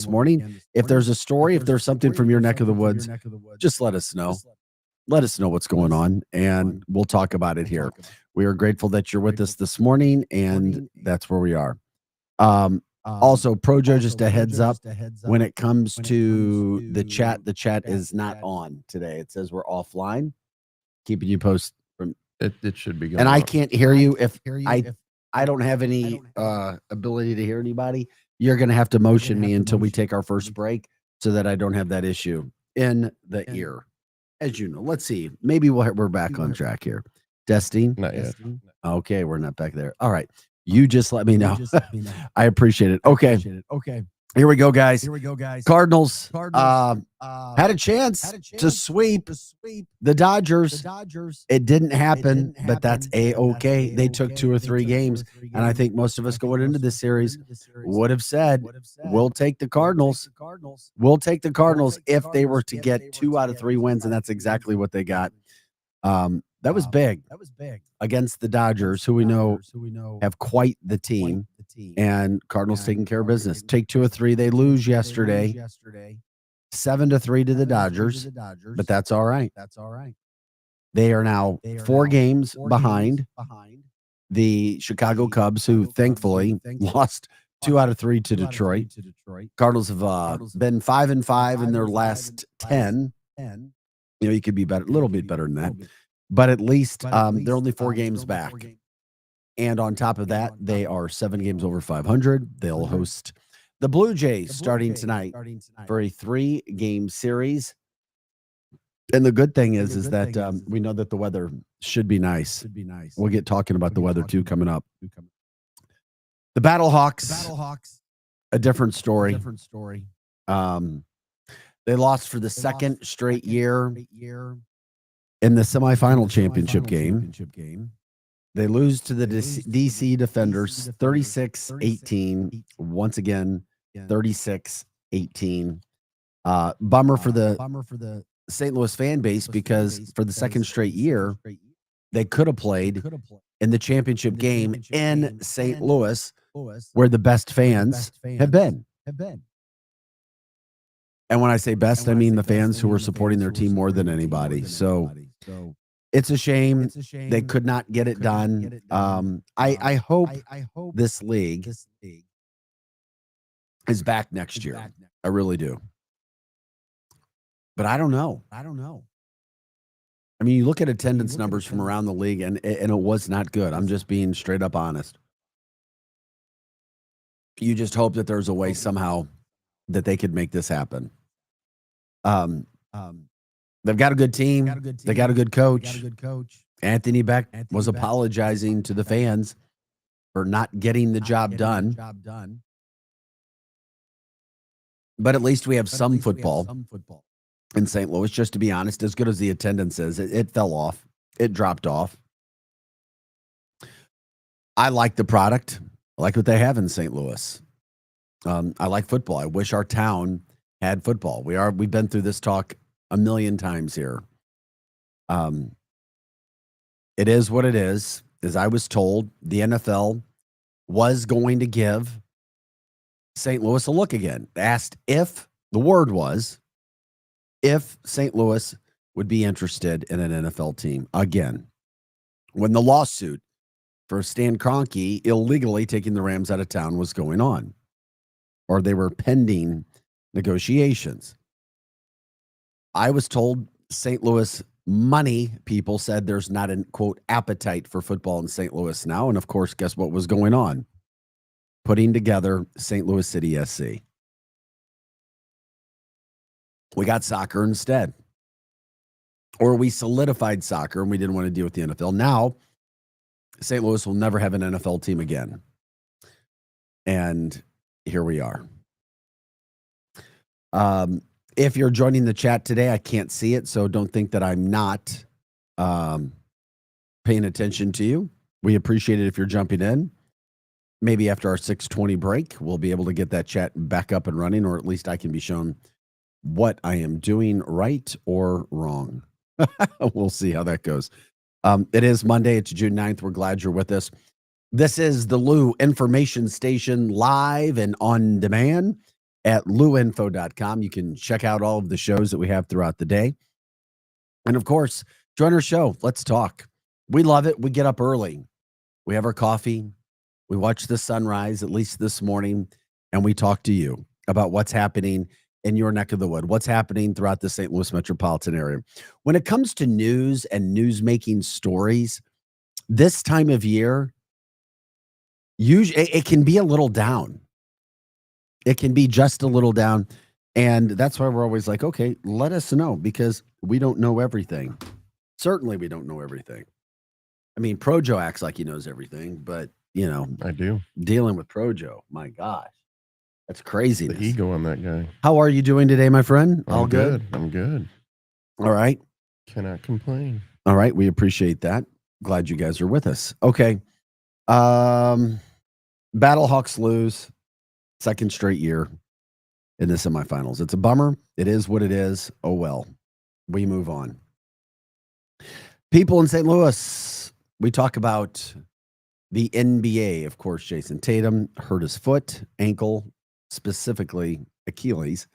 this morning. If there's a story, if there's something from your neck of the woods, just let us know. Let us know what's going on, and we'll talk about it here. We are grateful that you're with us this morning, and that's where we are. Also, Projo, just a heads up, when it comes to the chat is not on today. It says we're offline. Keeping you posted. It should be going. And I can't hear you if I don't have any ability to hear anybody. You're going to have to motion me until we take our first break so that I don't have that issue in the ear. As you know, let's see. Maybe we're back on track here. Testing. Not yet. Okay, we're not back there. All right. You just let me know. I appreciate it. Okay. Here we go, guys. Cardinals had a chance to sweep the Dodgers. It didn't happen, but that's A-okay. They took 2 or 3 games, and I think most of us going into this series would have said, we'll take the Cardinals. We'll take the Cardinals if they were to get 2 out of 3 wins, and that's exactly what they got. That was big against the Dodgers, who we know have quite the team, and Cardinals taking care of business. Take 2 or 3. They lose yesterday, 7-3 to the Dodgers, but that's all right. They are now 4 games behind the Chicago Cubs, who thankfully lost 2 out of 3 to Detroit. Cardinals have been 5-5 in their last 10. You could be better, a little bit better than that. But at least they're only 4 games back. And on top of that, they are 7 games over 500. They'll host the Blue Jays starting tonight for a 3-game series. And the good thing is that we know that the weather should be nice. We'll get talking about the weather too coming up. The Battlehawks, a different story. They lost for the second straight year in the semifinal championship game. They lose to the DC Defenders 36-18. Once again, 36-18. Bummer for the St. Louis fan base, because for the second straight year, they could have played in the championship game in St. Louis, where the best fans have been. And when I say best, I mean the fans who are supporting their team more than anybody. So it's a shame they could not get it done. I hope this league is back next year. I really do. But I don't know. I mean, you look at attendance numbers from around the league, and it was not good. I'm just being straight up honest. You just hope that there's a way somehow that they could make this happen. They've got a good team. They got a good coach. Anthony Beck was apologizing to the fans for not getting the job done. But at least we have some football in St. Louis. Just to be honest, as good as the attendance is, it fell off. It dropped off. I like the product. I like what they have in St. Louis. I like football. I wish our town had football. We've been through this talk a million times here. It is what it is. As I was told, the NFL was going to give St. Louis a look again. Asked if St. Louis would be interested in an NFL team again. When the lawsuit for Stan Kroenke illegally taking the Rams out of town was going on, or they were pending negotiations. I was told St. Louis money people said there's not an, quote, appetite for football in St. Louis now. And of course, guess what was going on? Putting together St. Louis City SC. We got soccer instead. Or we solidified soccer and we didn't want to deal with the NFL. Now, St. Louis will never have an NFL team again. And here we are. If you're joining the chat today, I can't see it, so don't think that I'm not paying attention to you. We appreciate it if you're jumping in. Maybe after our 6:20 break, we'll be able to get that chat back up and running, or at least I can be shown what I am doing right or wrong. We'll see how that goes. It is Monday. It's June 9th. We're glad you're with us. This is the Lou Information Station, live and on demand. at luinfo.com. You can check out all of the shows that we have throughout the day. And of course, join our show. Let's talk. We love it. We get up early. We have our coffee. We watch the sunrise, at least this morning, and we talk to you about what's happening in your neck of the wood, what's happening throughout the St. Louis metropolitan area. When it comes to news and news-making stories, this time of year, usually it can be a little down. It can be just a little down. And that's why we're always like, okay, let us know, because we don't know everything. Certainly we don't know everything. I mean, Projo acts like he knows everything, but, I do. Dealing with Projo, my gosh, that's craziness. The ego on that guy. How are you doing today, my friend? All good? I'm good. All right. Cannot complain. All right. We appreciate that. Glad you guys are with us. Okay. Battlehawks lose second straight year in the semifinals. It's a bummer. It is what it is. Oh, well, we move on. People in St. Louis, we talk about the NBA. Of course, Jason Tatum hurt his foot, ankle, specifically Achilles.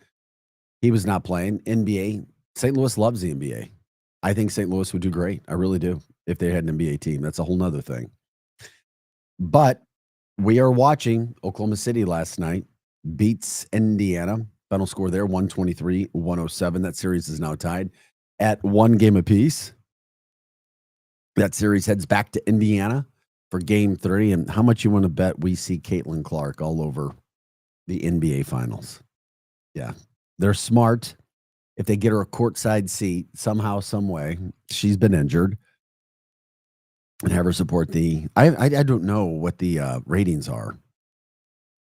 He was not playing. NBA, St. Louis loves the NBA. I think St. Louis would do great. I really do. If they had an NBA team, that's a whole nother thing. But we are watching Oklahoma City last night beats Indiana. Final score there, 123-107. That series is now tied at 1 game apiece. That series heads back to Indiana for game 3. And how much you want to bet we see Caitlin Clark all over the NBA finals? Yeah, they're smart. If they get her a courtside seat somehow, some way, she's been injured, and have her support the, I don't know what the ratings are.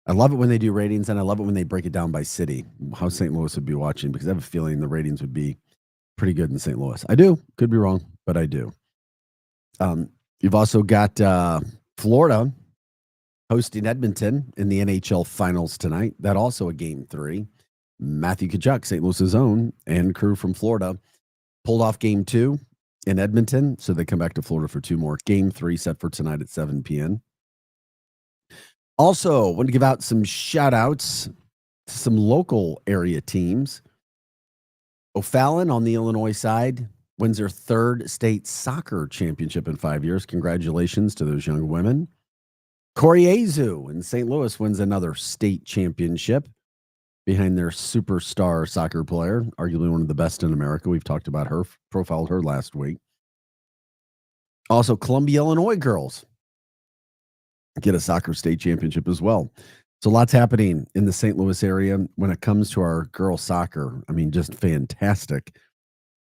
I love it when they do ratings, and I love it when they break it down by city, how St. Louis would be watching, because I have a feeling the ratings would be pretty good in St. Louis. I do. Could be wrong, but I do. You've also got Florida hosting Edmonton in the NHL finals tonight. That also a game 3. Matthew Tkachuk, St. Louis's own, and crew from Florida pulled off game 2 in Edmonton, so they come back to Florida for 2 more. Game 3 set for tonight at 7 p.m. Also, want to give out some shout-outs to some local area teams. O'Fallon on the Illinois side wins their 3rd state soccer championship in 5 years. Congratulations to those young women. Koryazu in St. Louis wins another state championship behind their superstar soccer player, arguably one of the best in America. We've talked about her, profiled her last week. Also, Columbia, Illinois girls get a soccer state championship as well. So lots happening in the St. Louis area when it comes to our girls soccer. I mean, just fantastic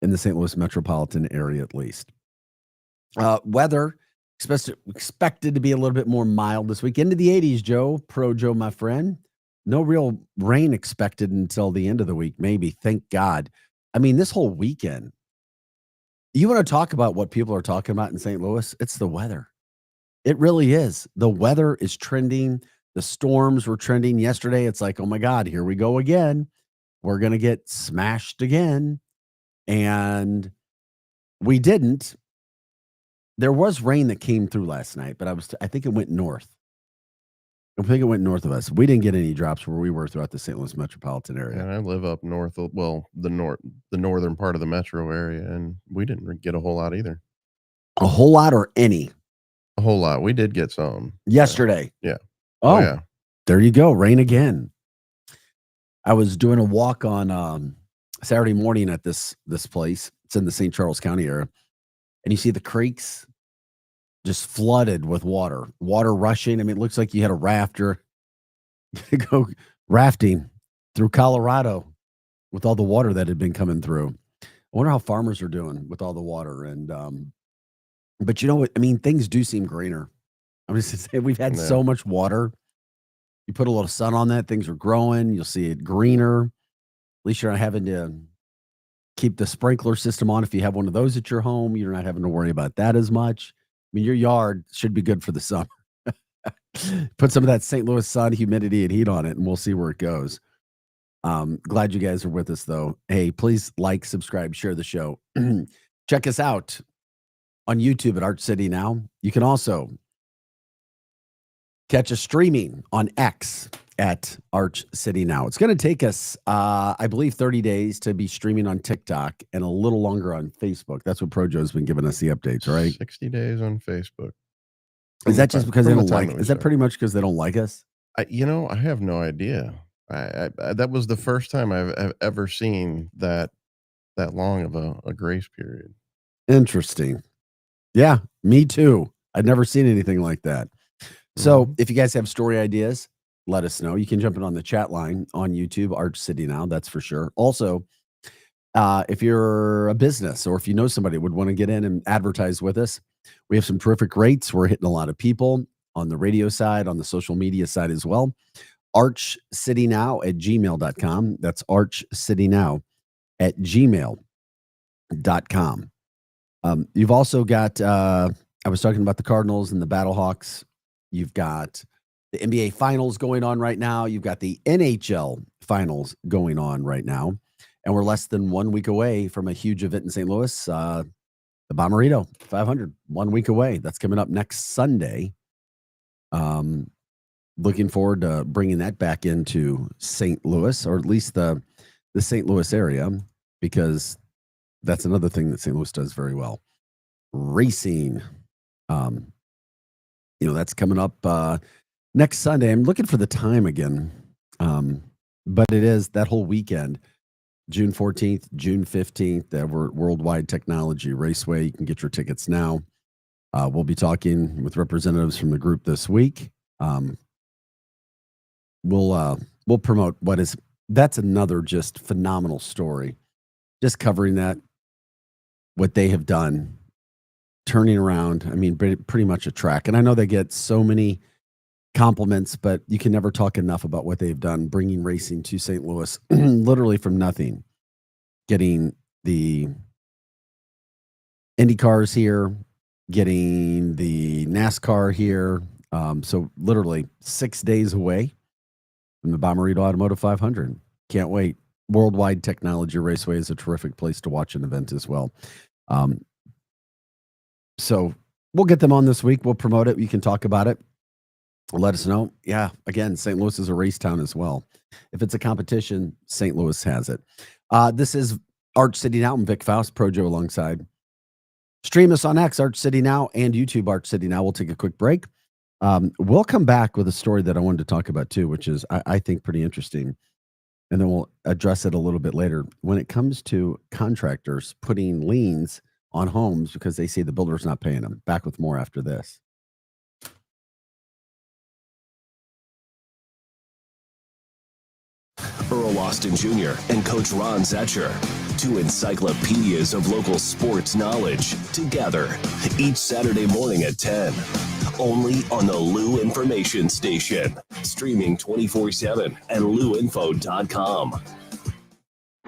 in the St. Louis metropolitan area, at least. Weather expected to be a little bit more mild this week. Into the 80s, Projo, my friend. No real rain expected until the end of the week, maybe. Thank God. I mean, this whole weekend, you want to talk about what people are talking about in St. Louis? It's the weather. It really is. The weather is trending. The storms were trending yesterday. It's like, oh my God, here we go again. We're going to get smashed again. And we didn't. There was rain that came through last night, but I think it went north. I think it went north of us. We didn't get any drops where we were throughout the St. Louis metropolitan area. And I live up north, the northern part of the metro area, and we didn't get a whole lot either. A whole lot or any? A whole lot. We did get some. Yesterday? Yeah. Oh, yeah. There you go. Rain again. I was doing a walk on Saturday morning at this place. It's in the St. Charles County area. And you see the creeks just flooded with water rushing. I mean, it looks like you had a rafter go rafting through Colorado with all the water that had been coming through. I wonder how farmers are doing with all the water. And, but you know what? I mean, things do seem greener. I'm just saying, we've had so much water. You put a little sun on that, things are growing. You'll see it greener. At least you're not having to keep the sprinkler system on. If you have one of those at your home, you're not having to worry about that as much. I mean, your yard should be good for the summer. Put some of that St. Louis sun, humidity, and heat on it, and we'll see where it goes. Glad you guys are with us, though. Hey, please like, subscribe, share the show. Check us out on YouTube at Arch City Now. You can also catch us streaming on X at Arch City Now. It's going to take us, I believe, 30 days to be streaming on TikTok and a little longer on Facebook. That's what Projo's been giving us the updates, right? 60 days on Facebook. Is that just because they don't like? Is that pretty much because they don't like us? I have no idea. I that was the first time I've ever seen that long of a grace period. Interesting. Yeah, me too. I'd never seen anything like that. So if you guys have story ideas, let us know. You can jump in on the chat line on YouTube, Arch City Now, that's for sure. Also, if you're a business or if you know somebody who would want to get in and advertise with us, we have some terrific rates. We're hitting a lot of people on the radio side, on the social media side as well. archcitynow@gmail.com. That's archcitynow@gmail.com. You've also got, I was talking about the Cardinals and the Battlehawks. You've got the NBA Finals going on right now. You've got the NHL Finals going on right now. And we're less than 1 week away from a huge event in St. Louis, the Bommarito 500, 1 week away. That's coming up next Sunday. Looking forward to bringing that back into St. Louis, or at least the St. Louis area, because that's another thing that St. Louis does very well. Racing. That's coming up next Sunday. I'm looking for the time again. But it is that whole weekend, June 14th, June 15th, Worldwide Technology Raceway. You can get your tickets now. We'll be talking with representatives from the group this week. We'll promote that's another just phenomenal story. Just covering that, what they have done, turning around. I mean, pretty much a track. And I know they get so many compliments, but you can never talk enough about what they've done, bringing racing to St. Louis, literally from nothing, getting the Indy cars here, getting the NASCAR here. So literally 6 days away from the Bommarito Automotive 500. Can't wait. Worldwide Technology Raceway is a terrific place to watch an event as well. So we'll get them on this week. We'll promote it. You can talk about it. Let us know. Yeah, again, St. Louis is a race town as well. If it's a competition, St. Louis has it. This is Arch City Now. I'm Vic Faust, Projo alongside. Stream us on X, Arch City Now, and YouTube, Arch City Now. We'll take a quick break. We'll come back with a story that I wanted to talk about too, which is, I think, pretty interesting. And then we'll address it a little bit later. When it comes to contractors putting liens on homes because they say the builder's not paying them. Back with more after this. Earl Austin Jr. and Coach Ron Zetcher, two encyclopedias of local sports knowledge, together each Saturday morning at 10. Only on the Lou Information Station. Streaming 24/7 at louinfo.com.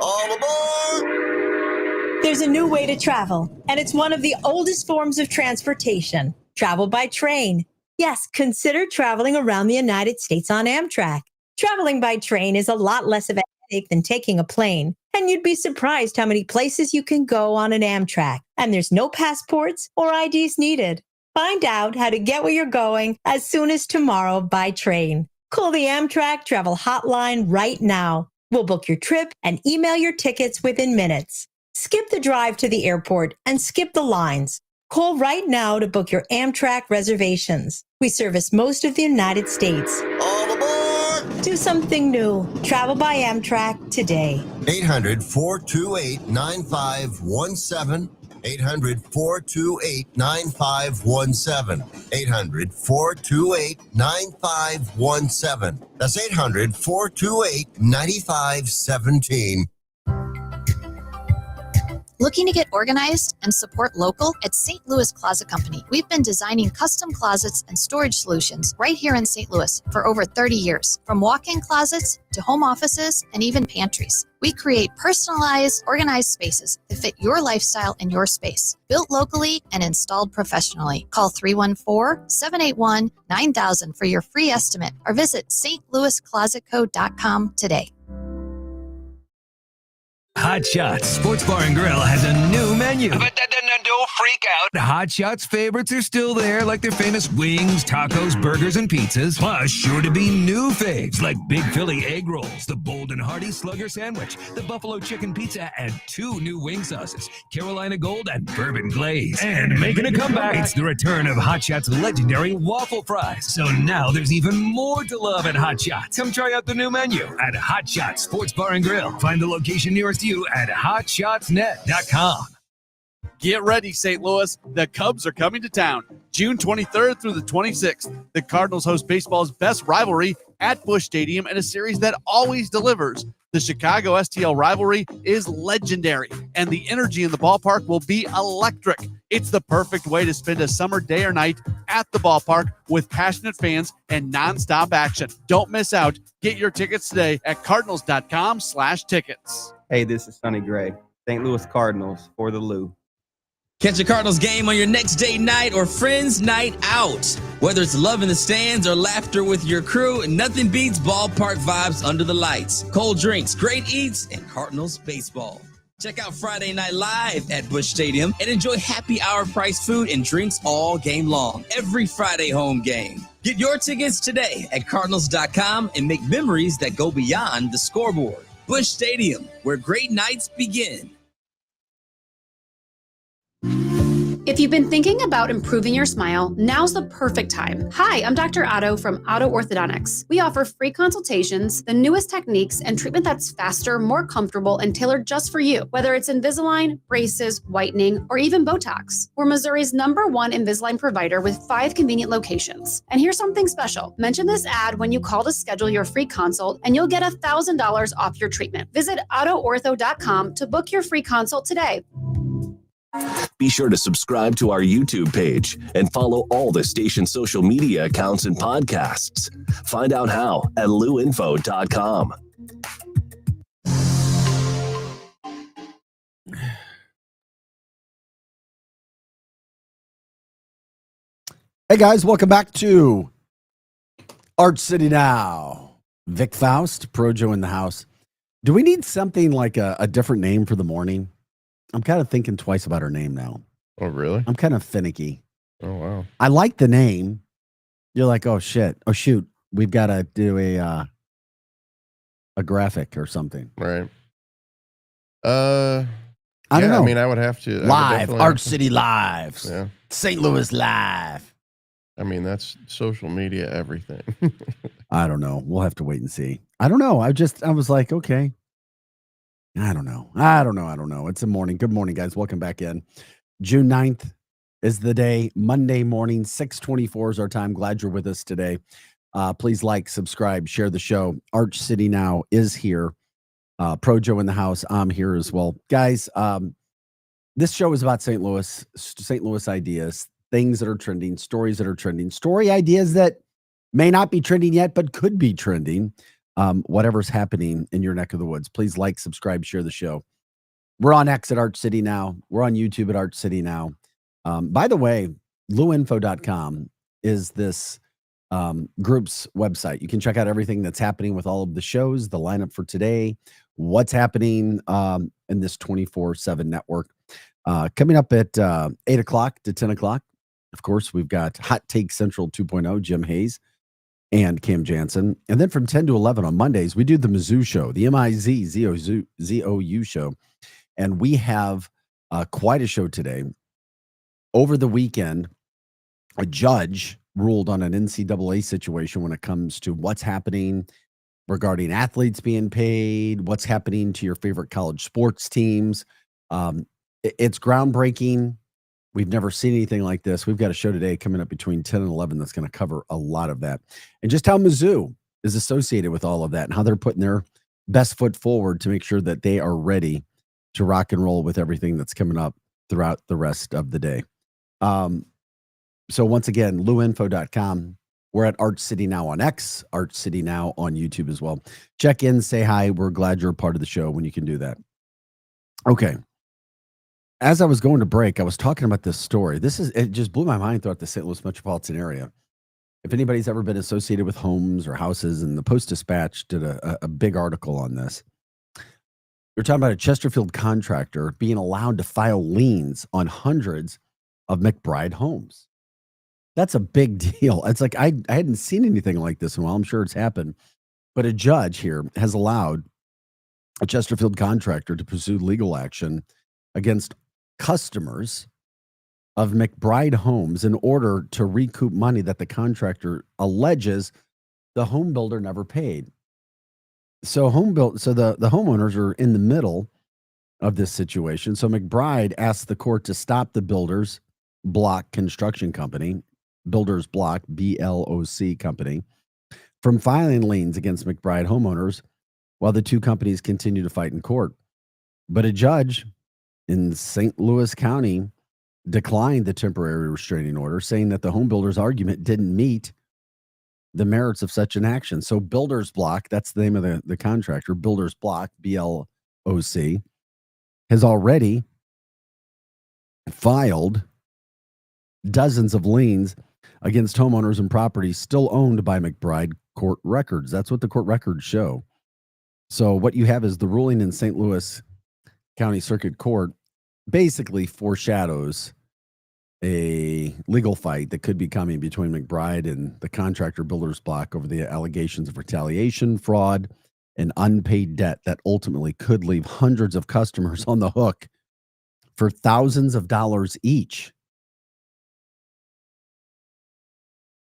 All aboard! There's a new way to travel, and it's one of the oldest forms of transportation. Travel by train. Yes, consider traveling around the United States on Amtrak. Traveling by train is a lot less of a headache than taking a plane, and you'd be surprised how many places you can go on an Amtrak. And there's no passports or IDs needed. Find out how to get where you're going as soon as tomorrow by train. Call the Amtrak Travel Hotline right now. We'll book your trip and email your tickets within minutes. Skip the drive to the airport and skip the lines. Call right now to book your Amtrak reservations. We service most of the United States. All aboard! Do something new. Travel by Amtrak today. 800-428-9517. 800-428-9517. 800-428-9517. That's 800-428-9517. Looking to get organized and support local? At St. Louis Closet Company, we've been designing custom closets and storage solutions right here in St. Louis for over 30 years. From walk-in closets to home offices and even pantries. We create personalized, organized spaces that fit your lifestyle and your space. Built locally and installed professionally. Call 314-781-9000 for your free estimate or visit stlouisclosetco.com today. Hot Shots Sports Bar and Grill has a new menu. But that didn't do freak out. Hot Shots favorites are still there, like their famous wings, tacos, burgers, and pizzas. Plus, sure to be new faves like Big Philly egg rolls, the Bold and Hearty Slugger sandwich, the Buffalo chicken pizza, and 2 new wing sauces, Carolina Gold and Bourbon Glaze. And making a comeback, it's the return of Hot Shots' legendary waffle fries. So now there's even more to love at Hot Shots. Come try out the new menu at Hot Shots Sports Bar and Grill. Find the location nearest you at hotshotsnet.com. Get ready, St. Louis. The Cubs are coming to town June 23rd through the 26th. The Cardinals host baseball's best rivalry at Busch Stadium in a series that always delivers. The Chicago STL rivalry is legendary, and the energy in the ballpark will be electric. It's the perfect way to spend a summer day or night at the ballpark with passionate fans and nonstop action. Don't miss out. Get your tickets today at cardinals.com/tickets. Hey, this is Sonny Gray, St. Louis Cardinals for the Lou. Catch a Cardinals game on your next date night or friends night out. Whether it's love in the stands or laughter with your crew, nothing beats ballpark vibes under the lights. Cold drinks, great eats, and Cardinals baseball. Check out Friday Night Live at Busch Stadium and enjoy happy hour price food and drinks all game long. Every Friday home game. Get your tickets today at cardinals.com and make memories that go beyond the scoreboard. Busch Stadium, where great nights begin. If you've been thinking about improving your smile, now's the perfect time. Hi, I'm Dr. Otto from Otto Orthodontics. We offer free consultations, the newest techniques, and treatment that's faster, more comfortable, and tailored just for you. Whether it's Invisalign, braces, whitening, or even Botox. We're Missouri's #1 Invisalign provider with 5 convenient locations. And here's something special. Mention this ad when you call to schedule your free consult, and you'll get $1,000 off your treatment. Visit OttoOrtho.com to book your free consult today. Be sure to subscribe to our YouTube page and follow all the station's social media accounts and podcasts. Find out how at luinfo.com. Hey guys, welcome back to Arch City Now. Vic Faust, Projo in the house. Do we need something like a different name for the morning? I'm kind of thinking twice about her name now. Oh, really? I'm kind of finicky. Oh, wow. I like the name. You're like, oh shit. Oh shoot. We've got to do a graphic or something. Right. I don't know. I mean, I would have to. Live. Arch City Live. Yeah. St. Louis Live. I mean, that's social media, everything. I don't know. We'll have to wait and see. I don't know. I was like, okay. I don't know. It's a morning. Good morning, guys. Welcome back in. June 9th is the day. Monday morning, 6:24 is our time. Glad you're with us today. Please like, subscribe, share the show. Arch City Now is here. Projo in the house. I'm here as well. Guys, this show is about St. Louis ideas, things that are trending, stories that are trending, story ideas that may not be trending yet, but could be trending. Whatever's happening in your neck of the woods, please like, subscribe, share the show. We're on X at Arch City Now. We're on YouTube at Arch City Now. By the way, luinfo.com is this group's website. You can check out everything that's happening with all of the shows, the lineup for today, what's happening in this 24/7 network. Coming up at 8 o'clock to 10 o'clock, of course, we've got Hot Take Central 2.0, Jim Hayes and Cam Jansen. And then from 10 to 11 on Mondays, we do the Mizzou show, the MIZZOU show. And we have quite a show today. Over the weekend, a judge ruled on an NCAA situation when it comes to what's happening regarding athletes being paid, what's happening to your favorite college sports teams. It's groundbreaking. We've never seen anything like this. We've got a show today coming up between 10 and 11 that's going to cover a lot of that. And just how Mizzou is associated with all of that and how they're putting their best foot forward to make sure that they are ready to rock and roll with everything that's coming up throughout the rest of the day. So once again, luinfo.com. We're at Arch City Now on X, Arch City Now on YouTube as well. Check in, say hi. We're glad you're a part of the show when you can do that. Okay. As I was going to break, I was talking about this story. It just blew my mind throughout the St. Louis metropolitan area. If anybody's ever been associated with homes or houses, and the Post-Dispatch did a big article on this. We're talking about a Chesterfield contractor being allowed to file liens on hundreds of McBride Homes. That's a big deal. It's like I hadn't seen anything like this in a while. I'm sure it's happened. But a judge here has allowed a Chesterfield contractor to pursue legal action against customers of McBride Homes in order to recoup money that the contractor alleges the home builder never paid. So the homeowners are in the middle of this situation. So McBride asked the court to stop the Builders Block Construction Company, Builders Block, BLOC company, from filing liens against McBride homeowners while the two companies continue to fight in court. But a judge in St. Louis County declined the temporary restraining order, saying that the home builder's argument didn't meet the merits of such an action. So Builders Block, that's the name of the contractor, Builders Block, BLOC, has already filed dozens of liens against homeowners and properties still owned by McBride court records. That's what the court records show. So what you have is the ruling in St. Louis County Circuit Court basically foreshadows a legal fight that could be coming between McBride and the contractor Builders Block over the allegations of retaliation, fraud, and unpaid debt that ultimately could leave hundreds of customers on the hook for thousands of dollars each.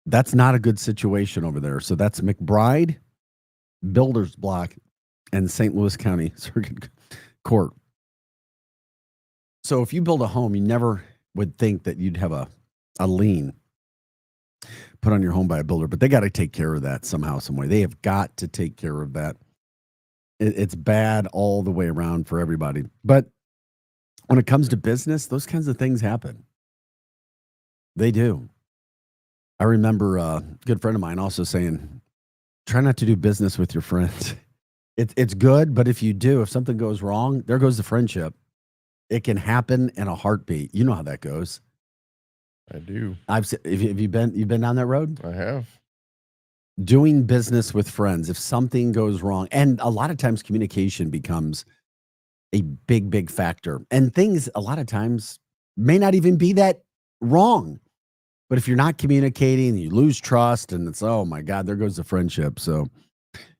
That's not a good situation over there. So that's McBride, Builders Block, and St. Louis County Circuit Court. So if you build a home, you never would think that you'd have a lien put on your home by a builder, but they got to take care of that somehow, some way. They have got to take care of that. It's bad all the way around for everybody. But when it comes to business, those kinds of things happen. They do. I remember a good friend of mine also saying, try not to do business with your friends. It's good, but if something goes wrong, there goes the friendship. It can happen in a heartbeat. You know how that goes. I do. Have you been down that road? I have. Doing business with friends, if something goes wrong, and a lot of times communication becomes a big, big factor. And things a lot of times may not even be that wrong. But if you're not communicating, you lose trust, and it's, oh my God, there goes the friendship. So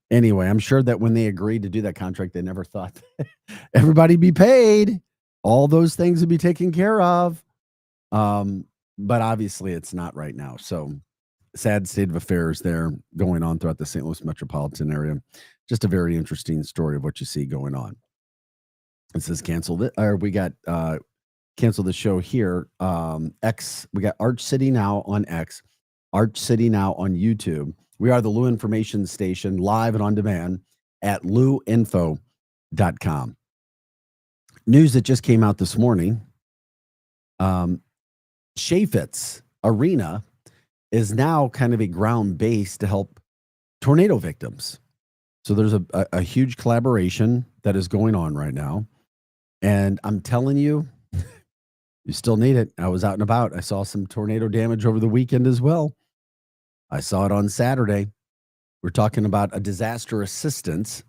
anyway, I'm sure that when they agreed to do that contract, they never thought everybody be paid. All those things would be taken care of. But obviously it's not right now. So sad state of affairs there going on throughout the St. Louis metropolitan area. Just a very interesting story of what you see going on. It says cancel it, or we got cancel the show here. X, we got Arch City Now on X, Arch City Now on YouTube. We are the Lou Information Station, live and on demand at louinfo.com. News that just came out this morning. Chaffetz Arena is now kind of a ground base to help tornado victims. So there's a huge collaboration that is going on right now. And I'm telling you, you still need it. I was out and about. I saw some tornado damage over the weekend as well. I saw it on Saturday. We're talking about a disaster assistance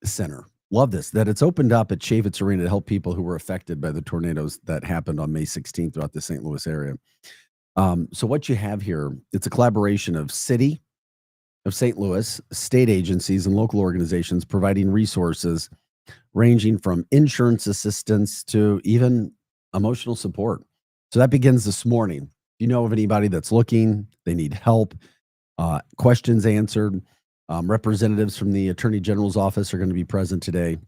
center. Love this, that it's opened up at Chaffetz Arena to help people who were affected by the tornadoes that happened on May 16th throughout the St. Louis area. So what you have here, it's a collaboration of City of St. Louis, state agencies, and local organizations providing resources ranging from insurance assistance to even emotional support. So that begins this morning. If you know of anybody that's looking, they need help, questions answered, representatives from the Attorney General's office are going to be present today.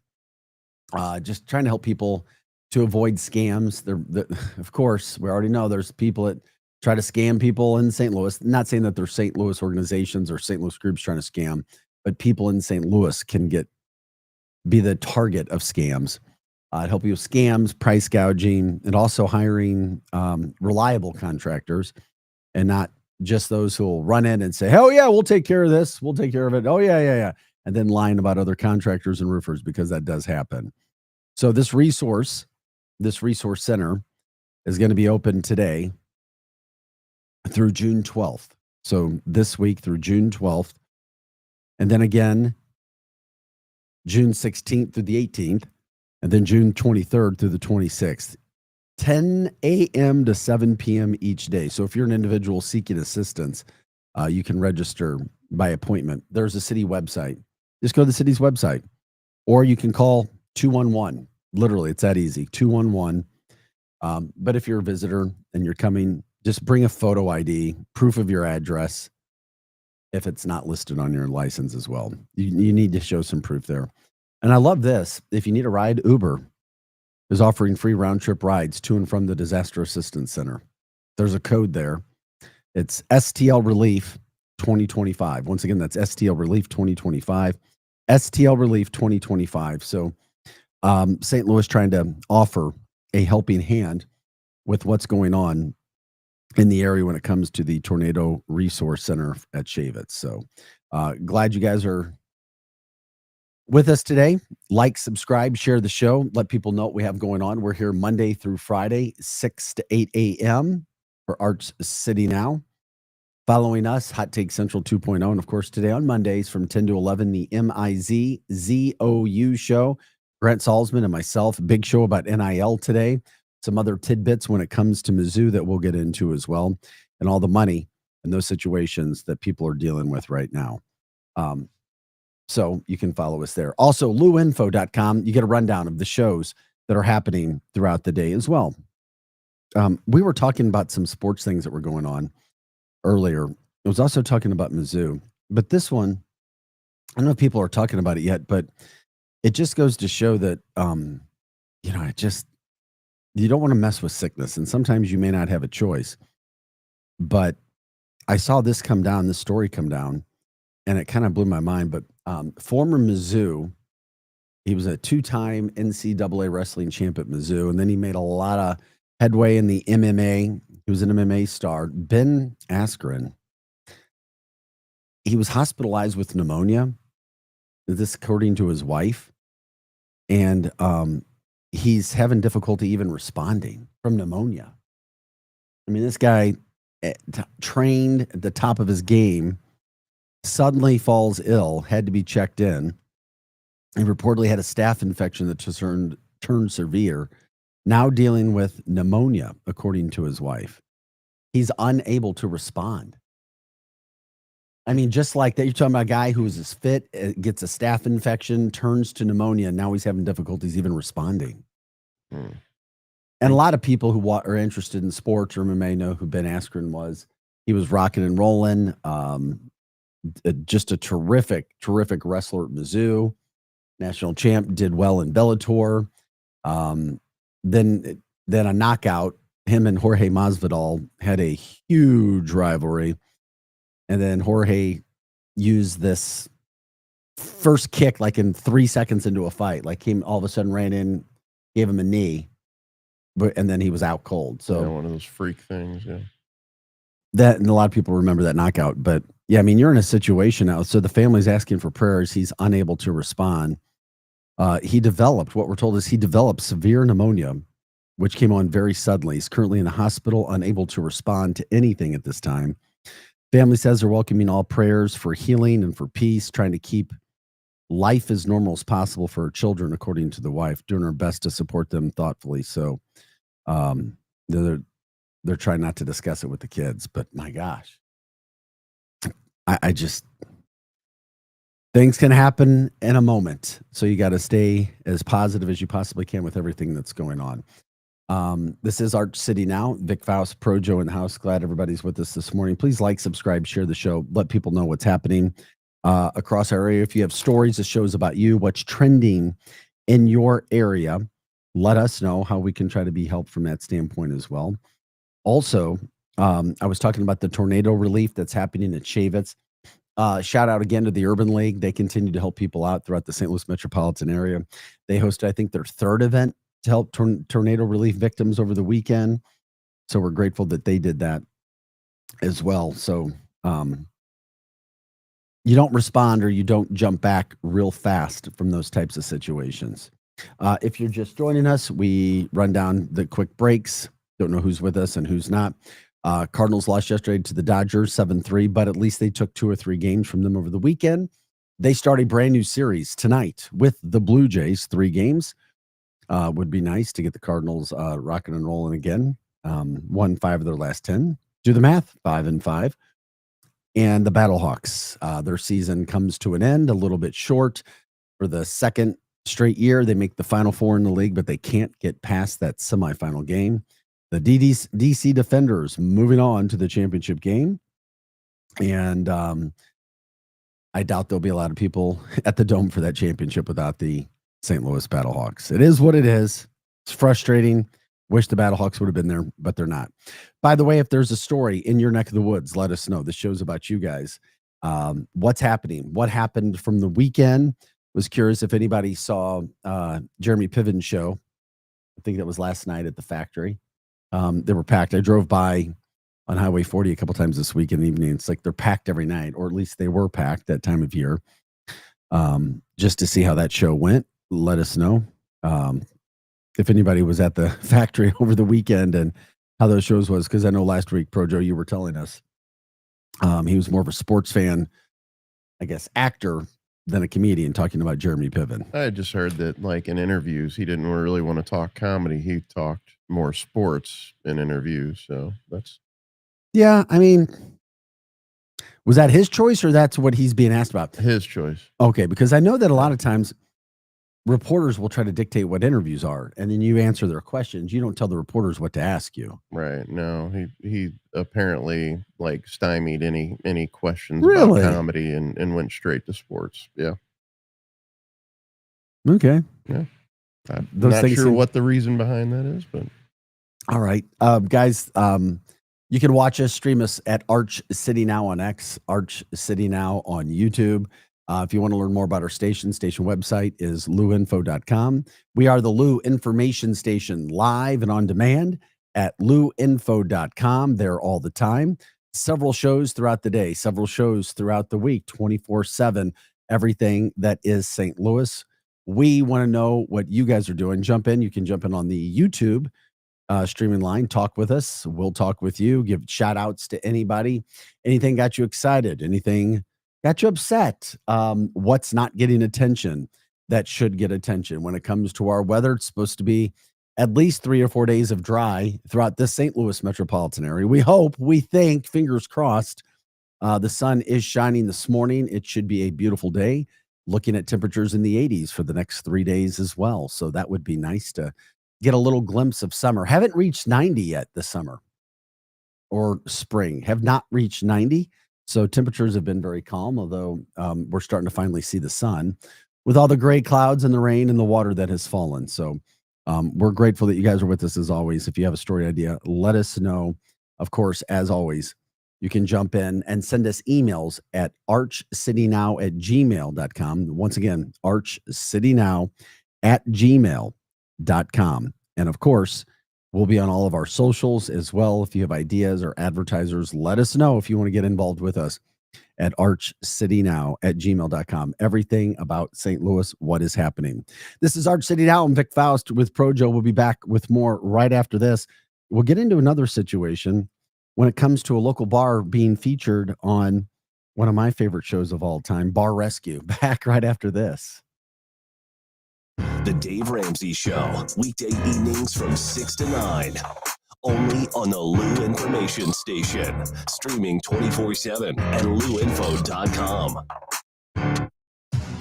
Just trying to help people to avoid scams. Of course, we already know there's people that try to scam people in St. Louis. Not saying that there's St. Louis organizations or St. Louis groups trying to scam, but people in St. Louis can be the target of scams. Help you with scams, price gouging, and also hiring reliable contractors and not just those who will run in and say, oh yeah, we'll take care of this. We'll take care of it. Oh yeah. And then lying about other contractors and roofers, because that does happen. So this resource center is going to be open today through June 12th. So this week through June 12th. And then again, June 16th through the 18th. And then June 23rd through the 26th. 10 a.m. to 7 p.m. each day. So if you're an individual seeking assistance, you can register by appointment. There's a city website. Just go to the city's website, or you can call 211. Literally, it's that easy, 211. But if you're a visitor and you're coming, just bring a photo ID, proof of your address, if it's not listed on your license as well. You need to show some proof there. And I love this. If you need a ride, Uber is offering free round-trip rides to and from the Disaster Assistance Center. There's a code there. It's STL Relief 2025. Once again, that's STL Relief 2025. STL Relief 2025. So St. Louis trying to offer a helping hand with what's going on in the area when it comes to the Tornado Resource Center at Shavitz. So glad you guys are with us today. Like, subscribe, share the show. Let people know what we have going on. We're here Monday through Friday, 6 to 8 a.m. for Arts City Now. Following us, Hot Take Central 2.0. And of course, today on Mondays from 10 to 11, the MIZZOU show. Grant Salzman and myself, big show about NIL today. Some other tidbits when it comes to Mizzou that we'll get into as well. And all the money and those situations that people are dealing with right now. So you can follow us there. Also, luinfo.com, you get a rundown of the shows that are happening throughout the day as well. We were talking about some sports things that were going on earlier. I was also talking about Mizzou. But this one, I don't know if people are talking about it yet, but it just goes to show that, you don't want to mess with sickness. And sometimes you may not have a choice. But I saw this story come down, and it kind of blew my mind. But former Mizzou, he was a two-time NCAA wrestling champ at Mizzou, and then he made a lot of headway in the MMA. He was an MMA star. Ben Askren, he was hospitalized with pneumonia. This according to his wife. And he's having difficulty even responding from pneumonia. I mean, this guy trained at the top of his game, suddenly falls ill, had to be checked in. He reportedly had a staph infection that turned severe, now dealing with pneumonia, according to his wife. He's unable to respond. I mean, just like that, you're talking about a guy who is fit, gets a staph infection, turns to pneumonia, and now he's having difficulties even responding. And a lot of people who are interested in sports or MMA know who Ben Askren was. He was rocking and rolling. Just a terrific wrestler at Mizzou. National champ, did well in Bellator. Then a knockout. Him and Jorge Masvidal had a huge rivalry. And then Jorge used this first kick like in 3 seconds into a fight. Like he all of a sudden ran in, gave him a knee, and then he was out cold. So yeah, one of those freak things, yeah. That, and a lot of people remember that knockout. But yeah, I mean, you're in a situation now. So the family's asking for prayers. He's unable to respond. What we're told is he developed severe pneumonia, which came on very suddenly. He's currently in the hospital, unable to respond to anything at this time. Family says they're welcoming all prayers for healing and for peace, trying to keep life as normal as possible for her children, according to the wife, doing her best to support them thoughtfully. So they're trying not to discuss it with the kids, but my gosh, I just, things can happen in a moment. So you got to stay as positive as you possibly can with everything that's going on. This is Arch City Now. Vic Faust, Projo in the house. Glad everybody's with us this morning. Please like, subscribe, share the show. Let people know what's happening across our area. If you have stories, the show's about you, what's trending in your area, let us know how we can try to be helped from that standpoint as well. Also, I was talking about the tornado relief that's happening at Shavitz. Shout out again to the Urban League. They continue to help people out throughout the St. Louis metropolitan area. They hosted, I think, their third event to help tornado relief victims over the weekend. So we're grateful that they did that as well. So you don't respond or you don't jump back real fast from those types of situations. If you're just joining us, we run down the quick breaks. Don't know who's with us and who's not. Cardinals lost yesterday to the Dodgers 7-3, but at least they took 2 or 3 games from them over the weekend. They start a brand new series tonight with the Blue Jays, 3 games. Would be nice to get the Cardinals rocking and rolling again. Won 5 of their last 10. Do the math, 5-5. And the Battlehawks, their season comes to an end, a little bit short. For the second straight year, they make the Final Four in the league, but they can't get past that semifinal game. The DC Defenders moving on to the championship game. And I doubt there'll be a lot of people at the Dome for that championship without the St. Louis Battlehawks. It is what it is. It's frustrating. Wish the Battlehawks would have been there, but they're not. By the way, if there's a story in your neck of the woods, let us know. This show's about you guys. What's happening? What happened from the weekend? Was curious if anybody saw Jeremy Piven's show. I think that was last night at the factory. They were packed. I drove by on Highway 40 a couple times this week in the evening. It's like they're packed every night, or at least they were packed that time of year. Just to see how that show went, let us know. If anybody was at the factory over the weekend and how those shows was, because I know last week, Projo, you were telling us he was more of a sports fan, I guess, actor than a comedian, talking about Jeremy Piven. I just heard that, like, in interviews, he didn't really want to talk comedy. He talked more sports in interviews. So that's. Yeah, I mean, was that his choice or that's what he's being asked about? His choice. Okay, because I know that a lot of times reporters will try to dictate what interviews are, and then you answer their questions. You don't tell the reporters what to ask you. Right. No, he apparently like stymied any questions Really? about comedy and went straight to sports. Yeah. Okay. Yeah. I'm Those not things sure seem- what the reason behind that is, but All right. Guys, you can watch us, stream us at Arch City Now on X, Arch City Now on YouTube. If you want to learn more about our station website is luinfo.com. We are the Lou Information Station, live and on demand at luinfo.com. There all the time. Several shows throughout the day, several shows throughout the week, 24/7, everything that is St. Louis. We want to know what you guys are doing. Jump in. You can jump in on the YouTube streaming line. Talk with us. We'll talk with you. Give shout outs to anybody. Anything got you excited? Anything got you upset? What's not getting attention that should get attention? When it comes to our weather, it's supposed to be at least 3 or 4 days of dry throughout the St. Louis metropolitan area. We hope, we think, fingers crossed. The sun is shining this morning. It should be a beautiful day. Looking at temperatures in the 80s for the next 3 days as well. So that would be nice to get a little glimpse of summer. Haven't reached 90 yet this summer or spring. Have not reached 90. So temperatures have been very calm, although we're starting to finally see the sun with all the gray clouds and the rain and the water that has fallen. So we're grateful that you guys are with us as always. If you have a story idea, let us know. Of course, as always, you can jump in and send us emails at archcitynow@gmail.com. Once again, archcitynow@gmail.com. And of course, we'll be on all of our socials as well. If you have ideas or advertisers, let us know if you want to get involved with us at archcitynow@gmail.com. Everything about St. Louis, what is happening. This is Arch City Now. I'm Vic Faust with Projo. We'll be back with more right after this. We'll get into another situation when it comes to a local bar being featured on one of my favorite shows of all time, Bar Rescue. Back right after this. The Dave Ramsey Show, weekday evenings from 6 to 9. Only on the Lou Information Station. Streaming 24/7 at luinfo.com.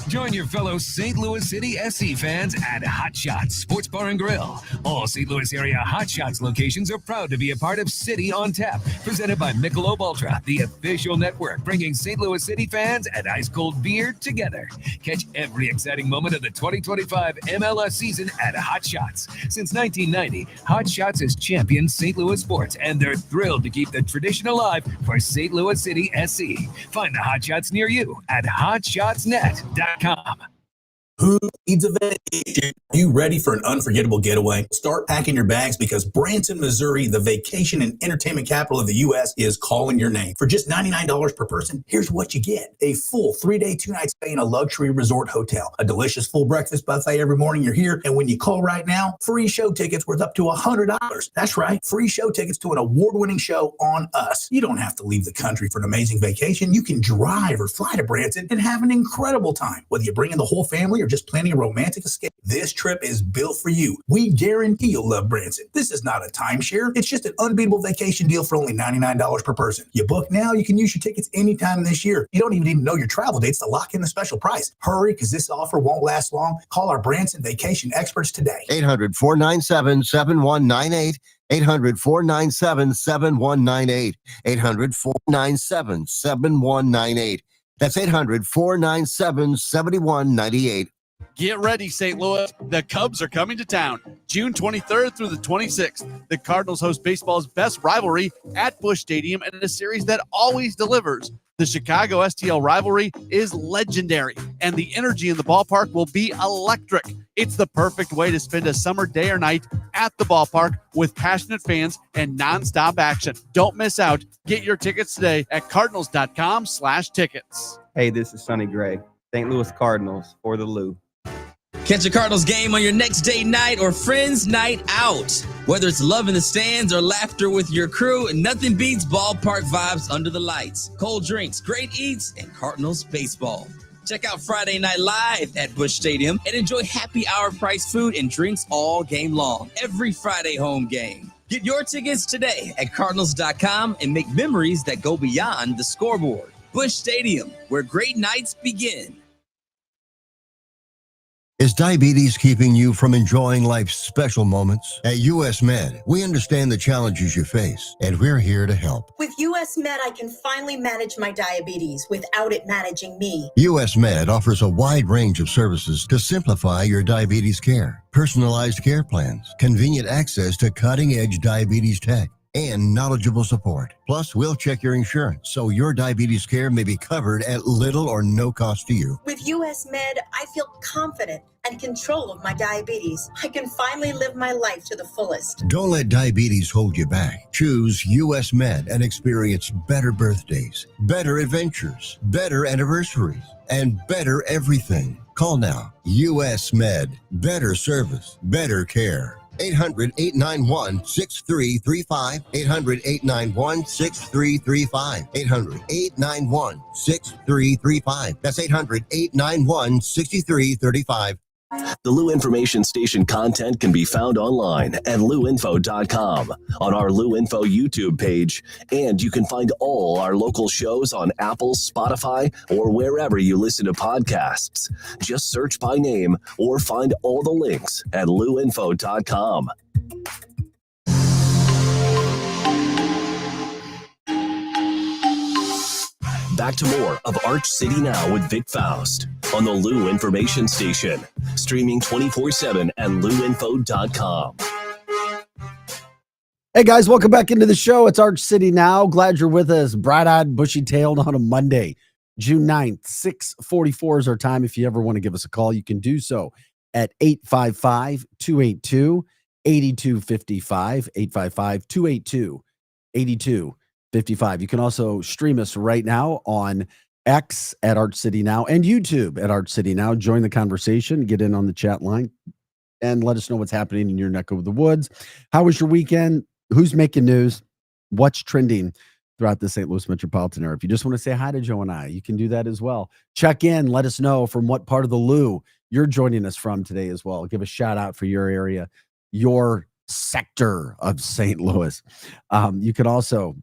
Join your fellow St. Louis City SC fans at Hot Shots Sports Bar and Grill. All St. Louis area Hot Shots locations are proud to be a part of City on Tap, presented by Michelob Ultra, the official network bringing St. Louis City fans and ice-cold beer together. Catch every exciting moment of the 2025 MLS season at Hot Shots. Since 1990, Hot Shots has championed St. Louis sports, and they're thrilled to keep the tradition alive for St. Louis City SC. Find the Hot Shots near you at hotshotsnet.com. Who needs a vacation? Are you ready for an unforgettable getaway? Start packing your bags because Branson, Missouri, the vacation and entertainment capital of the U.S., is calling your name. For just $99 per person, here's what you get. A full 3-day, 2-night stay in a luxury resort hotel, a delicious full breakfast buffet every morning you're here, and when you call right now, free show tickets worth up to $100. That's right, free show tickets to an award-winning show on us. You don't have to leave the country for an amazing vacation. You can drive or fly to Branson and have an incredible time. Whether you bring in the whole family or or just planning a romantic escape, this trip is built for you. We guarantee you'll love Branson. This is not a timeshare. It's just an unbeatable vacation deal for only $99 per person. You book now, you can use your tickets anytime this year. You don't even need to know your travel dates to lock in the special price. Hurry, because this offer won't last long. Call our Branson vacation experts today. 800-497-7198. 800-497-7198. 800-497-7198. That's 800-497-7198. Get ready, St. Louis. The Cubs are coming to town June 23rd through the 26th. The Cardinals host baseball's best rivalry at Busch Stadium in a series that always delivers. The Chicago STL rivalry is legendary, and the energy in the ballpark will be electric. It's the perfect way to spend a summer day or night at the ballpark with passionate fans and nonstop action. Don't miss out. Get your tickets today at cardinals.com/tickets. Hey, this is Sonny Gray, St. Louis Cardinals for the Lou. Catch a Cardinals game on your next date night or friends night out. Whether it's love in the stands or laughter with your crew, nothing beats ballpark vibes under the lights. Cold drinks, great eats, and Cardinals baseball. Check out Friday Night Live at Busch Stadium and enjoy happy hour price food and drinks all game long. Every Friday home game. Get your tickets today at cardinals.com and make memories that go beyond the scoreboard. Busch Stadium, where great nights begin. Is diabetes keeping you from enjoying life's special moments? At US Med, we understand the challenges you face, and we're here to help. With US Med, I can finally manage my diabetes without it managing me. US Med offers a wide range of services to simplify your diabetes care. Personalized care plans, convenient access to cutting-edge diabetes tech, and knowledgeable support. Plus, we'll check your insurance so your diabetes care may be covered at little or no cost to you. With US Med, I feel confident and control of my diabetes. I can finally live my life to the fullest. Don't let diabetes hold you back. Choose US Med and experience better birthdays, better adventures, better anniversaries, and better everything. Call now. US Med. Better service, better care. 800-891-6335. 800-891-6335. 800-891-6335. That's 800-891-6335. The Lou Information Station content can be found online at luinfo.com, on our Lou Info YouTube page, and you can find all our local shows on Apple, Spotify, or wherever you listen to podcasts. Just search by name or find all the links at luinfo.com. Back to more of Arch City Now with Vic Faust on the Lou Information Station, streaming 24/7 at luinfo.com. Hey guys, welcome back into the show. It's Arch City Now. Glad you're with us. Bright-eyed, bushy-tailed on a Monday, June 9th, 6:44 is our time. If you ever want to give us a call, you can do so at 855-282-8255, 855-282-8255. You can also stream us right now on X at Arch City Now and YouTube at Arch City Now. Join the conversation, get in on the chat line, and let us know what's happening in your neck of the woods. How was your weekend? Who's making news? What's trending throughout the St. Louis metropolitan area? If you just want to say hi to Joe and I, you can do that as well. Check in. Let us know from what part of the Lou you're joining us from today as well. Give a shout out for your area, your sector of St. Louis. You can also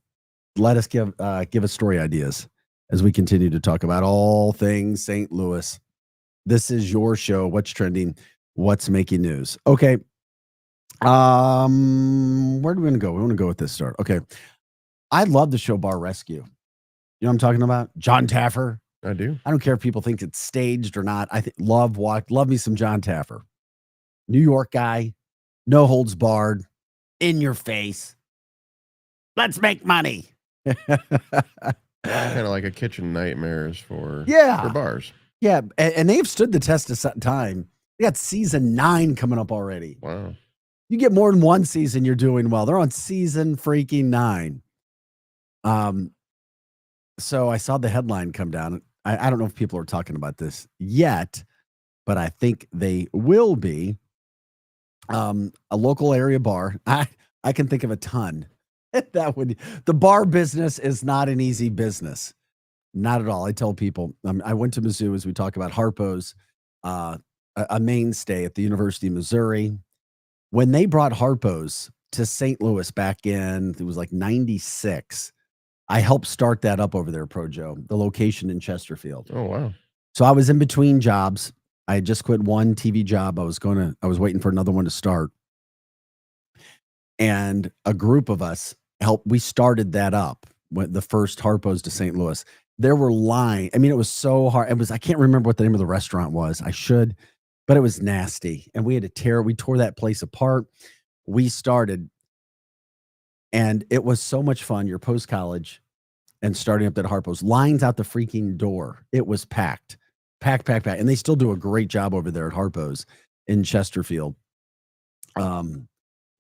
let us give us story ideas as we continue to talk about all things St. Louis. This is your show. What's trending? What's making news? Okay. Where do we want to go? We want to go with this start. Okay. I love the show Bar Rescue. You know what I'm talking about? John Taffer. I do. I don't care if people think it's staged or not. I think love me some John Taffer. New York guy, no holds barred, in your face. Let's make money. Kind of like a kitchen nightmares for bars. Yeah, and they've stood the test of time. They got season 9 coming up already. Wow. You get more than one season, you're doing well. They're on season freaking 9. So I saw the headline come down. I don't know if people are talking about this yet, but I think they will be. A local area bar. I can think of a ton. The bar business is not an easy business. Not at all. I tell people, I went to Mizzou, as we talk about Harpo's a mainstay at the University of Missouri. When they brought Harpo's to St. Louis back in, it was like 96, I helped start that up over there, Pro Joe, the location in Chesterfield. Oh, wow. So I was in between jobs. I had just quit one TV job. I was waiting for another one to start. And a group of us we started that up when the first Harpo's to St. Louis. There were lines. I mean, it was so hard. I can't remember what the name of the restaurant was. I should, but it was nasty. And we tore that place apart. We started, and it was so much fun. You're post-college and starting up at Harpo's. Lines out the freaking door. It was packed. And they still do a great job over there at Harpo's in Chesterfield. John,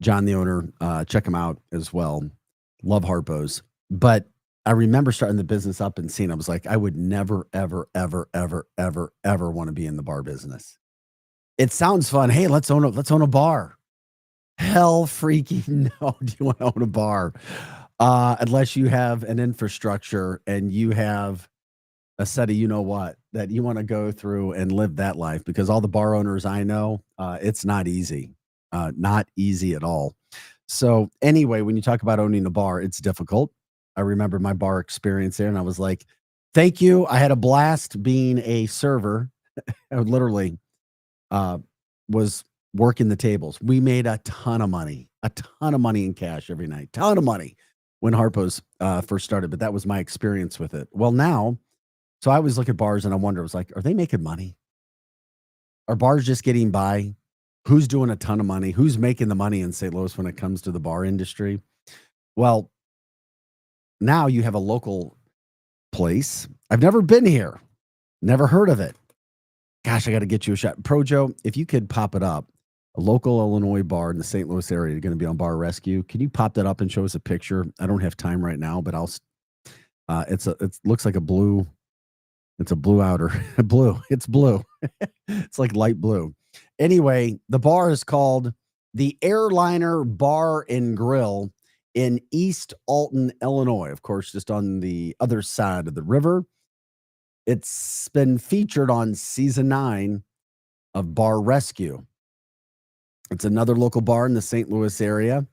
the owner, check him out as well. Love Harpo's. But I remember starting the business up and seeing, I was like, I would never, ever, ever, ever, ever, ever want to be in the bar business. It sounds fun. Hey, let's own a bar. Hell freaking no. Do you want to own a bar? Unless you have an infrastructure and you have a set of what that you want to go through and live that life, because all the bar owners I know, it's not easy. Not easy at all. So anyway, when you talk about owning a bar, it's difficult. I remember my bar experience there, and I was like, thank you. I had a blast being a server. I literally was working the tables. We made a ton of money in cash every night, ton of money when Harpo's first started, but that was my experience with it. Well, now, so I always look at bars and I wonder, I was like, are they making money? Are bars just getting by? Who's doing a ton of money? Who's making the money in St. Louis when it comes to the bar industry? Well, now you have a local place. I've never been here. Never heard of it. Gosh, I got to get you a shot. Pro Joe, if you could pop it up, a local Illinois bar in the St. Louis area, you're going to be on Bar Rescue. Can you pop that up and show us a picture? I don't have time right now, but it looks like a blue. It's a blue outer. Blue. It's blue. It's like light blue. Anyway, the bar is called the Airliner Bar and Grill in East Alton, Illinois. Of course, just on the other side of the river. It's been featured on season 9 of Bar Rescue. It's another local bar in the St. Louis area.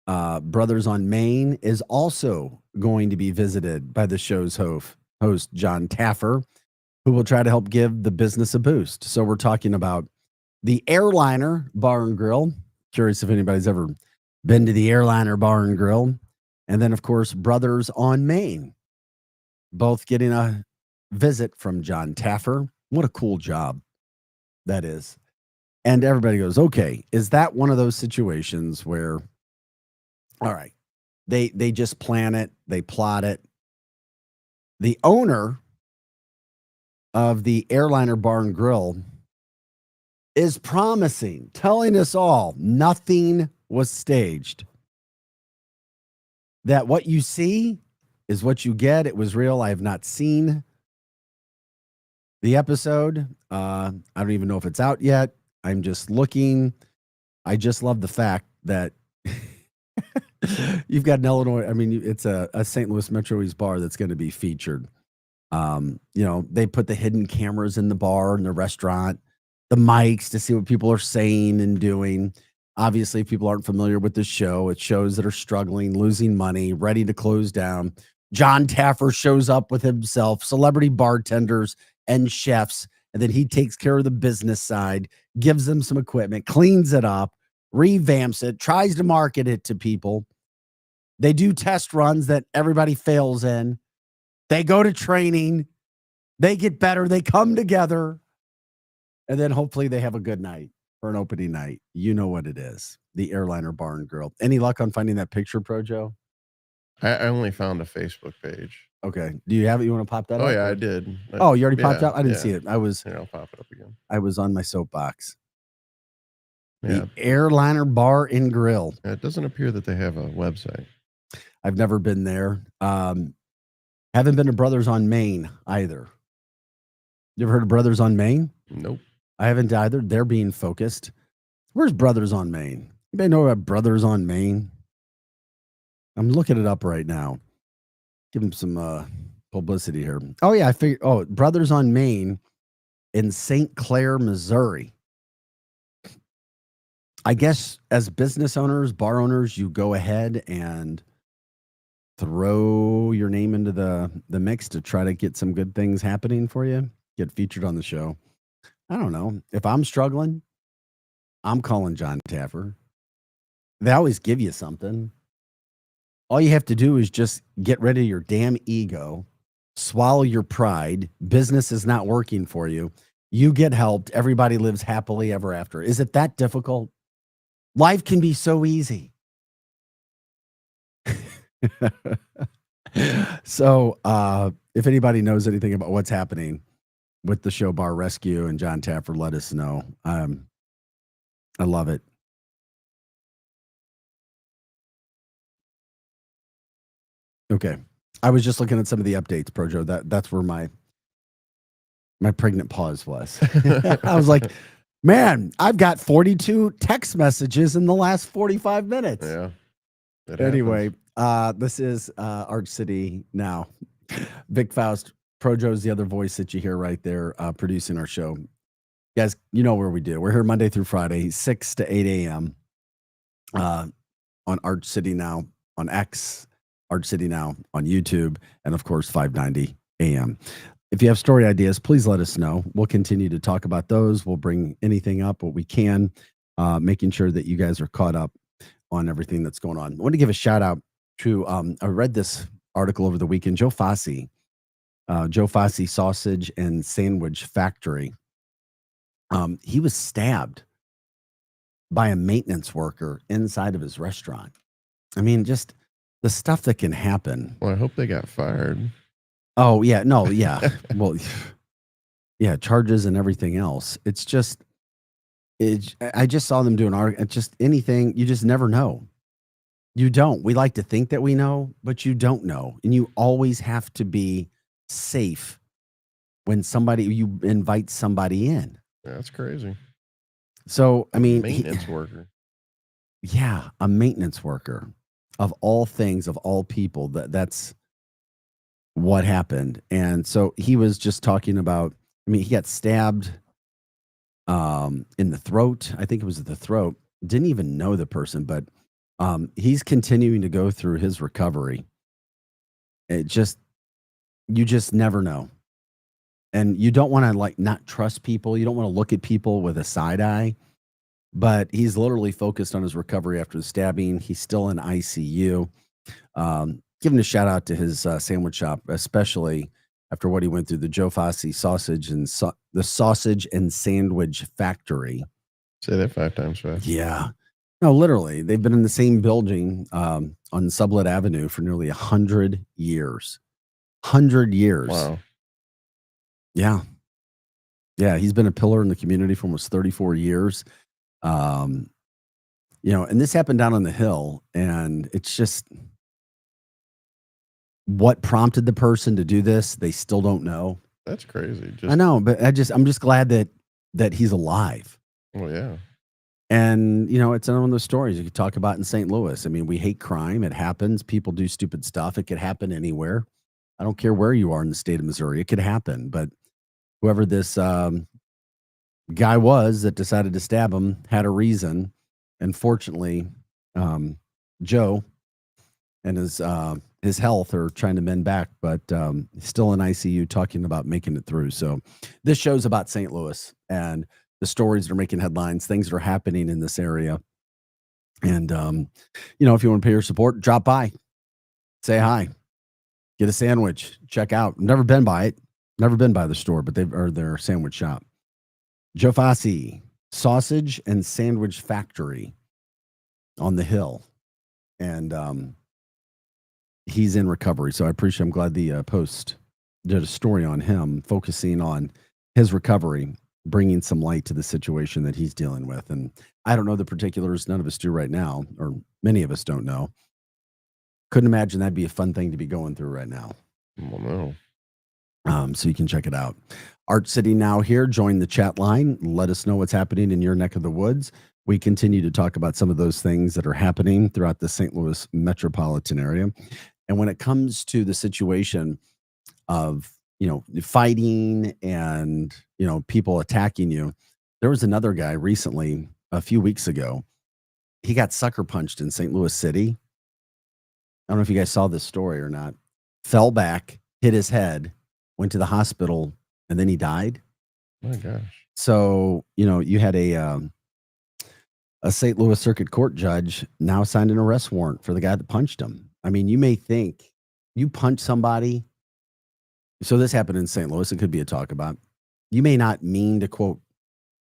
Brothers on Main is also going to be visited by the show's host, John Taffer, who will try to help give the business a boost. So we're talking about the Airliner Bar and Grill. Curious if anybody's ever been to the Airliner Bar and Grill. And then, of course, Brothers on Main, both getting a visit from John Taffer. What a cool job that is. And everybody goes, okay, is that one of those situations where, all right, they just plan it, they plot it. The owner of the Airliner Bar and Grill is promising, telling us all nothing was staged. That what you see is what you get. It was real. I have not seen the episode. I don't even know if it's out yet. I'm just looking. I just love the fact that you've got an Illinois. I mean, it's a St. Louis Metro East bar that's going to be featured. They put the hidden cameras in the bar and the restaurant, the mics to see what people are saying and doing. Obviously, if people aren't familiar with the show, it's shows that are struggling, losing money, ready to close down. John Taffer shows up with himself, celebrity bartenders and chefs, and then he takes care of the business side, gives them some equipment, cleans it up, revamps it, tries to market it to people. They do test runs that everybody fails in. They go to training. They get better. They come together. And then hopefully they have a good night for an opening night. You know what it is. The Airliner Bar and Grill. Any luck on finding that picture, Pro Joe? I only found a Facebook page. Okay. Do you have it? You want to pop that up? Oh, yeah, I did. Oh, you already popped up? I didn't see it. Here, I'll pop it up again. I was on my soapbox. Yeah. The Airliner Bar and Grill. It doesn't appear that they have a website. I've never been there. Haven't been to Brothers on Main either. You ever heard of Brothers on Main? Nope. I haven't either. They're being focused. Where's Brothers on Main? Anybody know about Brothers on Main? I'm looking it up right now. Give them some publicity here. Oh, yeah. I figured. Oh, Brothers on Main in St. Clair, Missouri. I guess as business owners, bar owners, you go ahead and throw your name into the mix to try to get some good things happening for you, get featured on the show. I don't know. If I'm struggling, I'm calling John Taffer. They always give you something. All you have to do is just get rid of your damn ego, swallow your pride. Business is not working for you. You get helped. Everybody lives happily ever after. Is it that difficult? Life can be so easy. So if anybody knows anything about what's happening with the show Bar Rescue and John Taffer, let us know. I love it. Okay. I was just looking at some of the updates, Projo. That's where my pregnant pause was. I was like, man, I've got 42 text messages in the last 45 minutes. Yeah. Anyway, this is Arch City Now. Vic Faust, Projo's the other voice that you hear right there producing our show. Guys, you know where we do. We're here Monday through Friday, 6 to 8 a.m. On Arch City Now, on X, Arch City Now, on YouTube, and of course, 590 a.m. If you have story ideas, please let us know. We'll continue to talk about those. We'll bring anything up, what we can, making sure that you guys are caught up on everything that's going on. I want to give a shout out to, I read this article over the weekend, Joe Fosse Sausage and Sandwich Factory. He was stabbed by a maintenance worker inside of his restaurant. I mean, just the stuff that can happen. Well, I hope they got fired. Oh, yeah. No, yeah. Well, yeah, charges and everything else. It's just, I just saw them do an article. Just anything, you just never know. You don't. We like to think that we know, but you don't know. And you always have to be safe when you invite somebody in. Yeah, that's crazy. So, I mean, maintenance worker. Yeah, a maintenance worker. Of all things, of all people, that's what happened. And so he was just talking about, I mean, he got stabbed in the throat. I think it was the throat. Didn't even know the person, but he's continuing to go through his recovery. You just never know. And you don't want to not trust people. You don't want to look at people with a side eye, but he's literally focused on his recovery after the stabbing. He's still in ICU. Giving a shout out to his sandwich shop, especially after what he went through, the Joe Fosse Sausage and the Sausage and Sandwich Factory. Say that 5 times fast. Yeah. No, literally. They've been in the same building on Sublet Avenue for nearly 100 years. 100 years. Wow. Yeah. Yeah. He's been a pillar in the community for almost 34 years. And this happened down on the hill, and it's just what prompted the person to do this. They still don't know. That's crazy. I know, but I'm just glad that he's alive. Oh yeah. And it's another one of those stories you could talk about in St. Louis. I mean, we hate crime. It happens. People do stupid stuff. It could happen anywhere. I don't care where you are in the state of Missouri. It could happen. But whoever this guy was that decided to stab him had a reason. And fortunately, Joe and his health are trying to mend back, but he's still in ICU talking about making it through. So this show's about St. Louis and the stories that are making headlines, things that are happening in this area. And, if you want to pay your support, drop by, say hi, get a sandwich, check out. Never been by it. Never been by the store, but their sandwich shop. Joe Fosse Sausage and Sandwich Factory on the hill. And he's in recovery. So I'm glad the Post did a story on him, focusing on his recovery, bringing some light to the situation that he's dealing with. And I don't know the particulars. None of us do right now, or many of us don't know. Couldn't imagine that'd be a fun thing to be going through right now. Well, no. So you can check it out. Arch City Now here. Join the chat line. Let us know what's happening in your neck of the woods. We continue to talk about some of those things that are happening throughout the St. Louis metropolitan area. And when it comes to the situation of fighting and, people attacking you. There was another guy recently, a few weeks ago. He got sucker punched in St. Louis City. I don't know if you guys saw this story or not. Fell back, hit his head, went to the hospital, and then he died. Oh my gosh. So, you had a St. Louis Circuit Court judge now signed an arrest warrant for the guy that punched him. I mean, you may think you punch somebody. So this happened in St. Louis. It could be a talk about. You may not mean to, quote,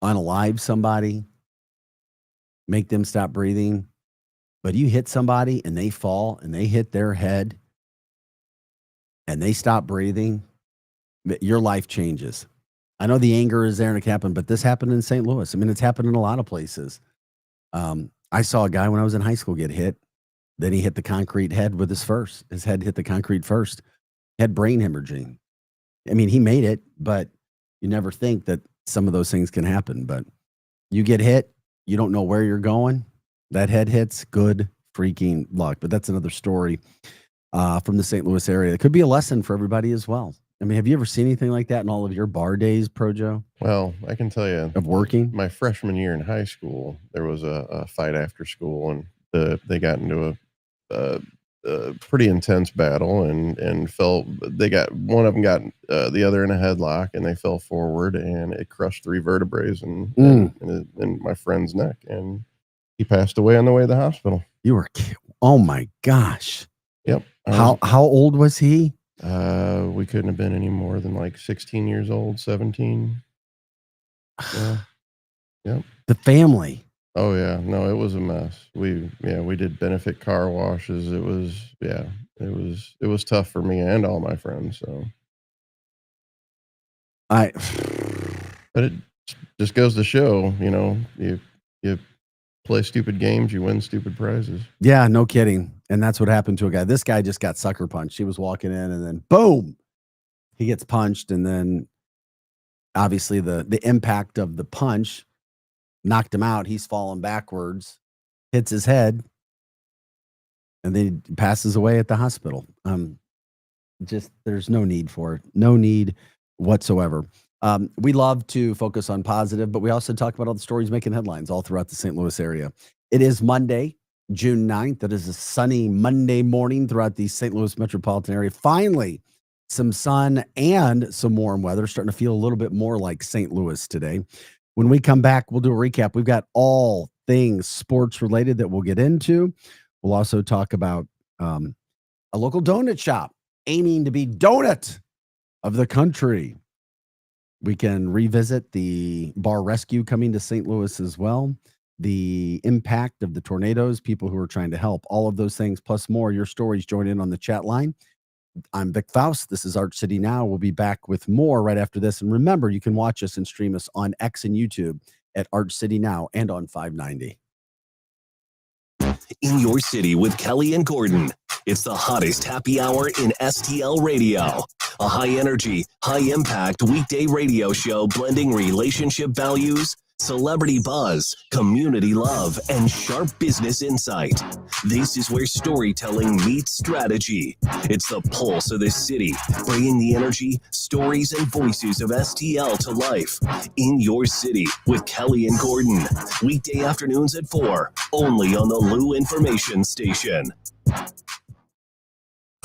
unalive somebody, make them stop breathing, but you hit somebody and they fall and they hit their head and they stop breathing, your life changes. I know the anger is there and it can happen, but this happened in St. Louis. I mean, it's happened in a lot of places. I saw a guy when I was in high school get hit. Then he hit the concrete head with his head hit the concrete first. Had brain hemorrhaging. I mean, he made it, but you never think that some of those things can happen. But you get hit, you don't know where you're going. That head hits, good freaking luck. But that's another story from the St. Louis area. It could be a lesson for everybody as well. I mean, have you ever seen anything like that in all of your bar days, Pro Joe? Well, I can tell you, of working. My freshman year in high school, there was a fight after school, and they got into a pretty intense battle, and fell. One of them got the other in a headlock, and they fell forward, and it crushed 3 vertebrae in my friend's neck, and he passed away on the way to the hospital. Oh my gosh! Yep. How old was he? We couldn't have been any more than like 16 years old, 17. Yeah. Yep. The family. Oh yeah. No, it was a mess. We did benefit car washes. It was tough for me and all my friends. So but it just goes to show, you play stupid games, you win stupid prizes. Yeah, no kidding. And that's what happened to a guy. This guy just got sucker punched. He was walking in and then boom, he gets punched. And then obviously the impact of the punch knocked him out. He's falling backwards, hits his head, and then he passes away at the hospital. There's no need for it. No need whatsoever. We love to focus on positive, but we also talk about all the stories making headlines all throughout the St. Louis area. It is Monday, June 9th. That is a sunny Monday morning throughout the St. Louis metropolitan area. Finally, some sun and some warm weather, starting to feel a little bit more like St. Louis today. When we come back, we'll do a recap. We've got all things sports related that we'll get into. We'll also talk about a local donut shop aiming to be donut of the country. We can revisit the bar rescue coming to St. Louis as well. The impact of the tornadoes, people who are trying to help, all of those things, plus more. Your stories, join in on the chat line. I'm Vic Faust. This is Arch City Now. We'll be back with more right after this. And remember, you can watch us and stream us on X and YouTube at Arch City Now and on 590. In your city with Kelly and Gordon. It's the hottest happy hour in STL radio. A high energy, high impact weekday radio show blending relationship values, celebrity buzz, community love, and sharp business insight. This is where storytelling meets strategy. It's the pulse of this city, bringing the energy, stories, and voices of STL to life. In your city with Kelly and Gordon. Weekday afternoons at 4, only on the Lou Information Station.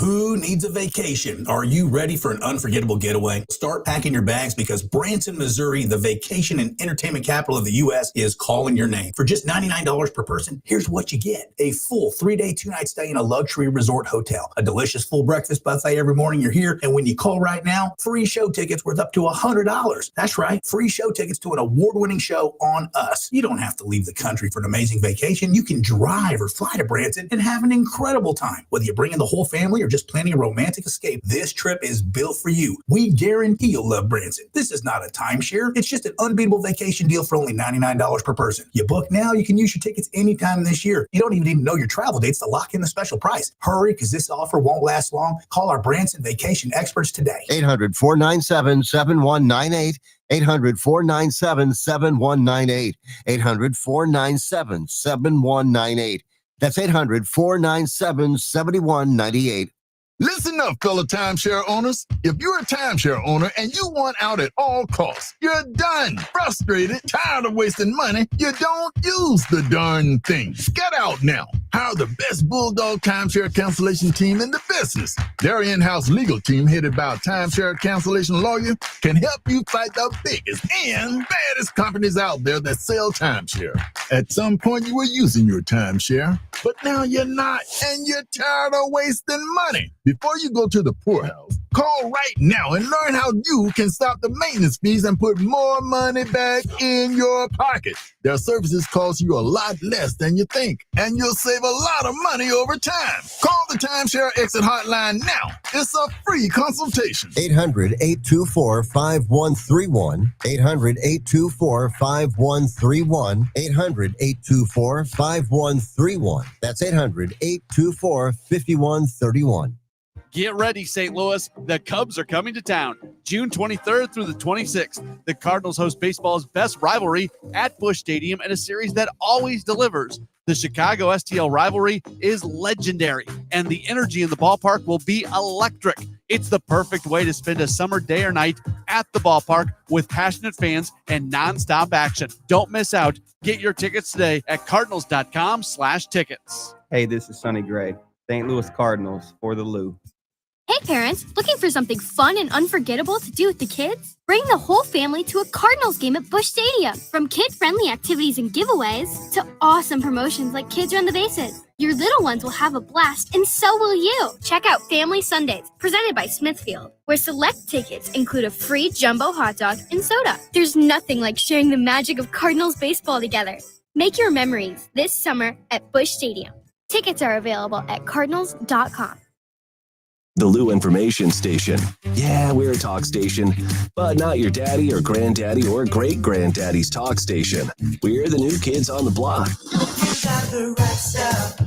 Who needs a vacation? Are you ready for an unforgettable getaway? Start packing your bags because Branson, Missouri, the vacation and entertainment capital of the U.S., is calling your name. For just $99 per person, here's what you get. A full 3-day, 2-night stay in a luxury resort hotel, a delicious full breakfast buffet every morning you're here, and when you call right now, free show tickets worth up to $100. That's right, free show tickets to an award-winning show on us. You don't have to leave the country for an amazing vacation. You can drive or fly to Branson and have an incredible time. Whether you bring in the whole family or just planning a romantic escape, this trip is built for you. We guarantee you'll love Branson. This is not a timeshare. It's just an unbeatable vacation deal for only $99 per person. You book now, you can use your tickets anytime this year. You don't even need to know your travel dates to lock in the special price. Hurry, because this offer won't last long. Call our Branson vacation experts today. 800-497-7198. 800-497-7198. 800-497-7198. That's 800-497-7198. Listen up, fellow timeshare owners. If you're a timeshare owner and you want out at all costs, you're done, frustrated, tired of wasting money, you don't use the darn thing. Get out now. Hire the best Bulldog timeshare cancellation team in the business. Their in-house legal team, headed by a timeshare cancellation lawyer, can help you fight the biggest and baddest companies out there that sell timeshare. At some point, you were using your timeshare, but now you're not, and you're tired of wasting money. Before you go to the poorhouse, call right now and learn how you can stop the maintenance fees and put more money back in your pocket. Their services cost you a lot less than you think, and you'll save a lot of money over time. Call the Timeshare Exit Hotline now. It's a free consultation. 800-824-5131. 800-824-5131. 800-824-5131. That's 800-824-5131. Get ready, St. Louis. The Cubs are coming to town June 23rd through the 26th. The Cardinals host baseball's best rivalry at Busch Stadium in a series that always delivers. The Chicago STL rivalry is legendary, and the energy in the ballpark will be electric. It's the perfect way to spend a summer day or night at the ballpark with passionate fans and nonstop action. Don't miss out. Get your tickets today at cardinals.com/tickets. Hey, this is Sonny Gray, St. Louis Cardinals for the Lou. Hey parents, looking for something fun and unforgettable to do with the kids? Bring the whole family to a Cardinals game at Busch Stadium. From kid-friendly activities and giveaways to awesome promotions like Kids Run the Bases. Your little ones will have a blast, and so will you. Check out Family Sundays, presented by Smithfield, where select tickets include a free jumbo hot dog and soda. There's nothing like sharing the magic of Cardinals baseball together. Make your memories this summer at Busch Stadium. Tickets are available at cardinals.com. The Lou Information Station. Yeah, we're a talk station, but not your daddy or granddaddy or great-granddaddy's talk station. We're the new kids on the block. You got the right stuff,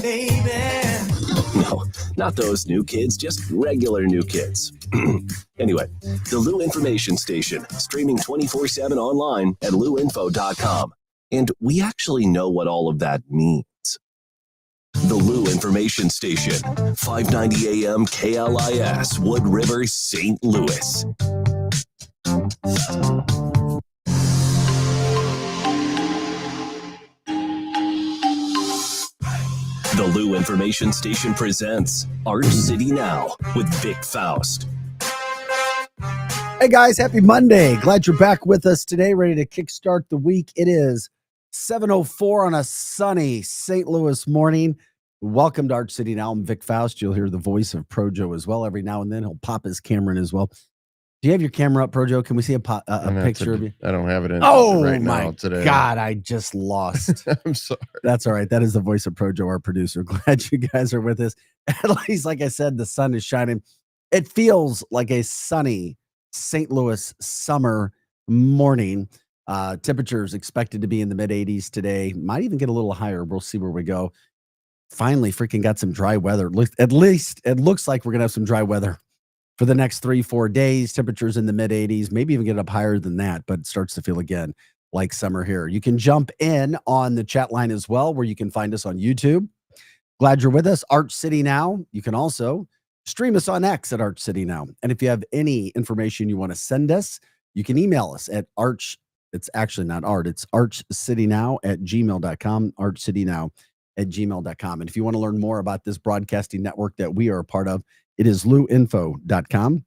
baby. No, not those new kids, just regular new kids. Anyway, the Lou Information Station, streaming 24/7 online at louinfo.com. And we actually know what all of that means. The Lou Information Station, 590 AM KLIS, Wood River, St. Louis. The Lou Information Station presents Arch City Now with Vic Faust. Hey guys, happy Monday. Glad you're back with us today, ready to kickstart the week. It is 7:04 on a sunny St. Louis morning. Welcome to Arch City Now. I'm Vic Faust. You'll hear the voice of Projo as well. Every now and then he'll pop his camera in as well. Do you have your camera up, Projo? Can we see a picture of you? I don't have it in Oh right my now today. God, I just lost. I'm sorry. That's all right. That is the voice of Projo, our producer. Glad you guys are with us. At least, like I said, the sun is shining. It feels like a sunny St. Louis summer morning. Temperatures expected to be in the mid-80s today. Might even get a little higher. We'll see where we go. Finally, freaking got some dry weather. At least it looks like we're going to have some dry weather for the next 3-4 days. Temperatures in the mid-80s, maybe even get up higher than that, but it starts to feel again like summer here. You can jump in on the chat line as well, where you can find us on YouTube. Glad you're with us. Arch City Now. You can also stream us on X at Arch City Now. And if you have any information you want to send us, you can email us at Arch. It's actually not art. It's archcitynow@gmail.com. archcitynow@gmail.com. And if you want to learn more about this broadcasting network that we are a part of, it is louinfo.com.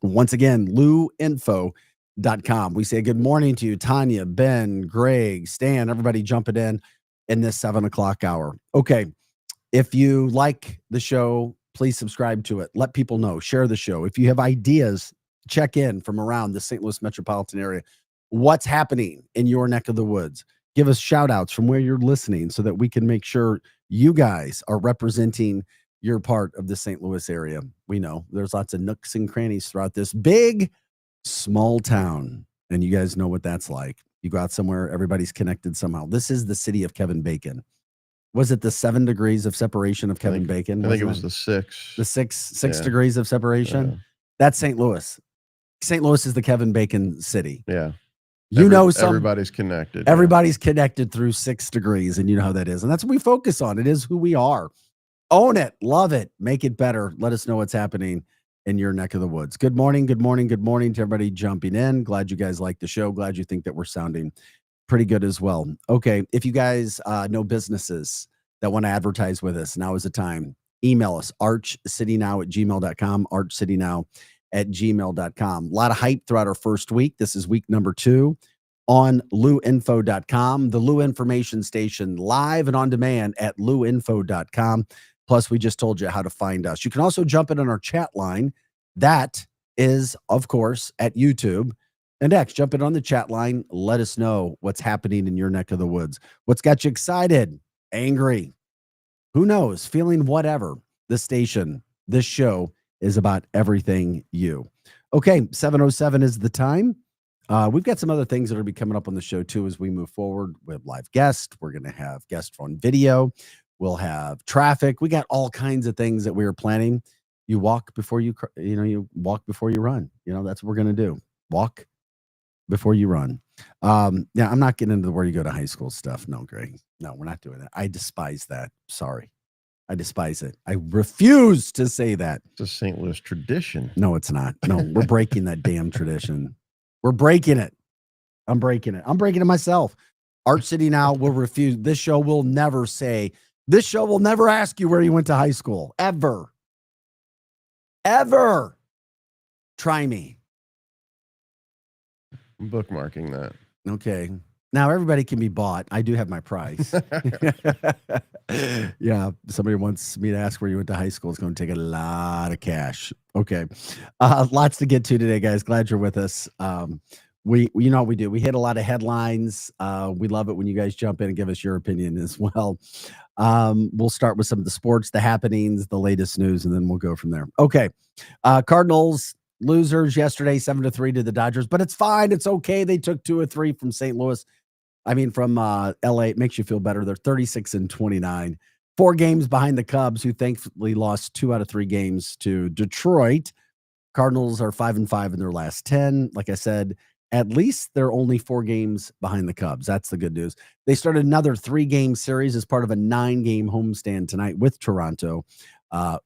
Once again, louinfo.com. We say good morning to you, Tanya, Ben, Greg, Stan, everybody jumping in this 7 o'clock hour. Okay. If you like the show, please subscribe to it. Let people know. Share the show. If you have ideas, check in from around the St. Louis metropolitan area. What's happening in your neck of the woods? Give us shout outs from where you're listening so that we can make sure you guys are representing your part of the St. Louis area. We know there's lots of nooks and crannies throughout this big, small town. And you guys know what that's like. You go out somewhere, everybody's connected somehow. This is the city of Kevin Bacon. Was it the 7 degrees of separation of Kevin Bacon? I think it was the 6. The six Yeah. degrees of separation? Yeah. That's St. Louis. St. Louis is the Kevin Bacon city. Yeah. Everybody's connected. Everybody's connected through 6 degrees, and you know how that is. And that's what we focus on. It is who we are. Own it. Love it. Make it better. Let us know what's happening in your neck of the woods. Good morning. Good morning. Good morning to everybody jumping in. Glad you guys like the show. Glad you think that we're sounding pretty good as well. Okay. If you guys know businesses that want to advertise with us, now is the time. Email us, archcitynow@gmail.com, archcitynow@gmail.com. A lot of hype throughout our first week. This is week number 2 on luinfo.com, the Lou Information Station, live and on demand at luinfo.com. Plus, we just told you how to find us. You can also jump in on our chat line. That is, of course, at YouTube. And X, jump in on the chat line. Let us know what's happening in your neck of the woods. What's got you excited? Angry? Who knows? Feeling whatever. This station, this show is about everything you. Okay, 7:07 is the time. We've got some other things that are going to be coming up on the show too as we move forward with live guests. We're going to have guests on video. We'll have traffic. We got all kinds of things that we are planning. You walk before you walk before you run. That's what we're going to do. Walk before you run. Now, I'm not getting into where you go to high school stuff. No, Greg. No, we're not doing that. I despise that. Sorry. I despise it. I refuse to say that. It's a St. Louis tradition. No, it's not. No, we're breaking that damn tradition. We're breaking it. I'm breaking it. I'm breaking it myself. Arch City Now will refuse. This show will never ask you where you went to high school. Ever. Ever. Try me. I'm bookmarking that. Okay. Now everybody can be bought. I do have my price. Yeah. Somebody wants me to ask where you went to high school. It's going to take a lot of cash. Okay. Lots to get to today, guys. Glad you're with us. You know what we do. We hit a lot of headlines. We love it when you guys jump in and give us your opinion as well. We'll start with some of the sports, the happenings, the latest news, and then we'll go from there. Okay. Cardinals losers yesterday, 7-3 to the Dodgers, but it's fine. It's okay. They took 2 or 3 from St. Louis. From LA. It makes you feel better. They're 36-29, 4 games behind the Cubs, who thankfully lost 2 out of 3 games to Detroit. Cardinals are 5-5 in their last 10. Like I said, at least they're only 4 games behind the Cubs. That's the good news. They started another 3-game series as part of a 9-game homestand tonight with Toronto.